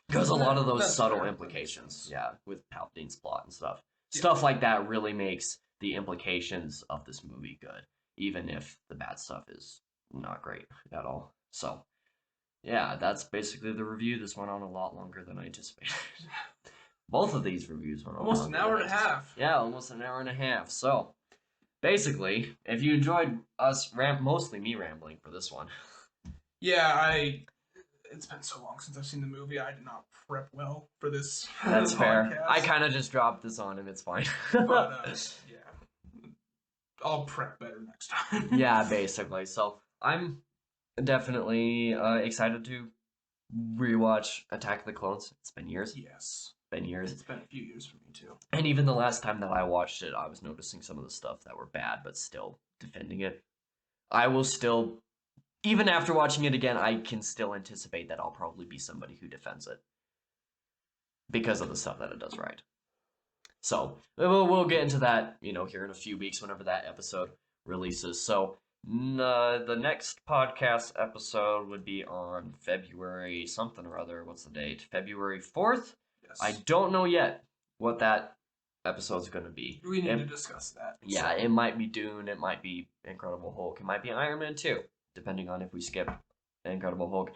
Because a lot of those subtle implications, with Palpatine's plot and stuff. Stuff like that really makes the implications of this movie good, even if the bad stuff is not great at all. So, yeah, that's basically the review. This went on a lot longer than I anticipated. Both of these reviews went on almost an hour and a half. Yeah, almost an hour and a half. So, basically, if you enjoyed us mostly me rambling for this one. Yeah, it's been so long since I've seen the movie. I did not prep well for this. That's fair. I kind of just dropped this on and it's fine. But I'll prep better next time. Yeah, basically. So I'm definitely excited to rewatch Attack of the Clones. It's been years. Yes. Been years. It's been a few years for me too. And even the last time that I watched it, I was noticing some of the stuff that were bad, but still defending it. I will still. Even after watching it again, I can still anticipate that I'll probably be somebody who defends it. Because of the stuff that it does right. So, we'll get into that, here in a few weeks whenever that episode releases. So, the next podcast episode would be on February something or other. What's the date? February 4th? Yes. I don't know yet what that episode's going to be. We need to discuss that. Yeah, It might be Dune. It might be Incredible Hulk. It might be Iron Man 2. Depending on if we skip Incredible Hulk.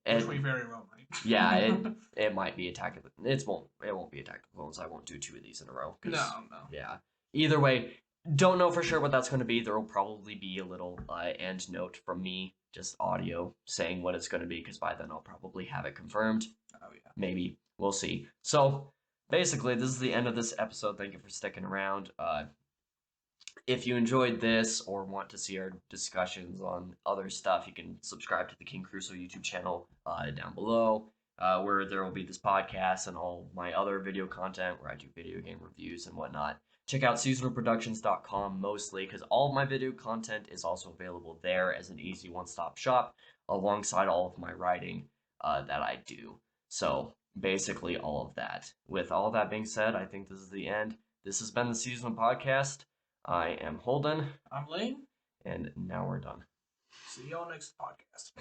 Which we very well might. Yeah, it might be Attack of the... It won't be Attack of the Clones. I won't do 2 of these in a row. No. Yeah. Either way, Don't know for sure what that's going to be. There will probably be a little end note from me, just audio saying what it's going to be, because by then I'll probably have it confirmed. Oh yeah. Maybe. We'll see. So basically, this is the end of this episode. Thank you for sticking around. If you enjoyed this or want to see our discussions on other stuff, you can subscribe to the King Crusoe YouTube channel down below, where there will be this podcast and all my other video content where I do video game reviews and whatnot. Check out seasonalproductions.com mostly, because all of my video content is also available there as an easy one-stop shop alongside all of my writing that I do. So basically all of that. With all that being said, I think this is the end. This has been the Seasonal Podcast. I am Holden. I'm Lane. And now we're done. See y'all next podcast.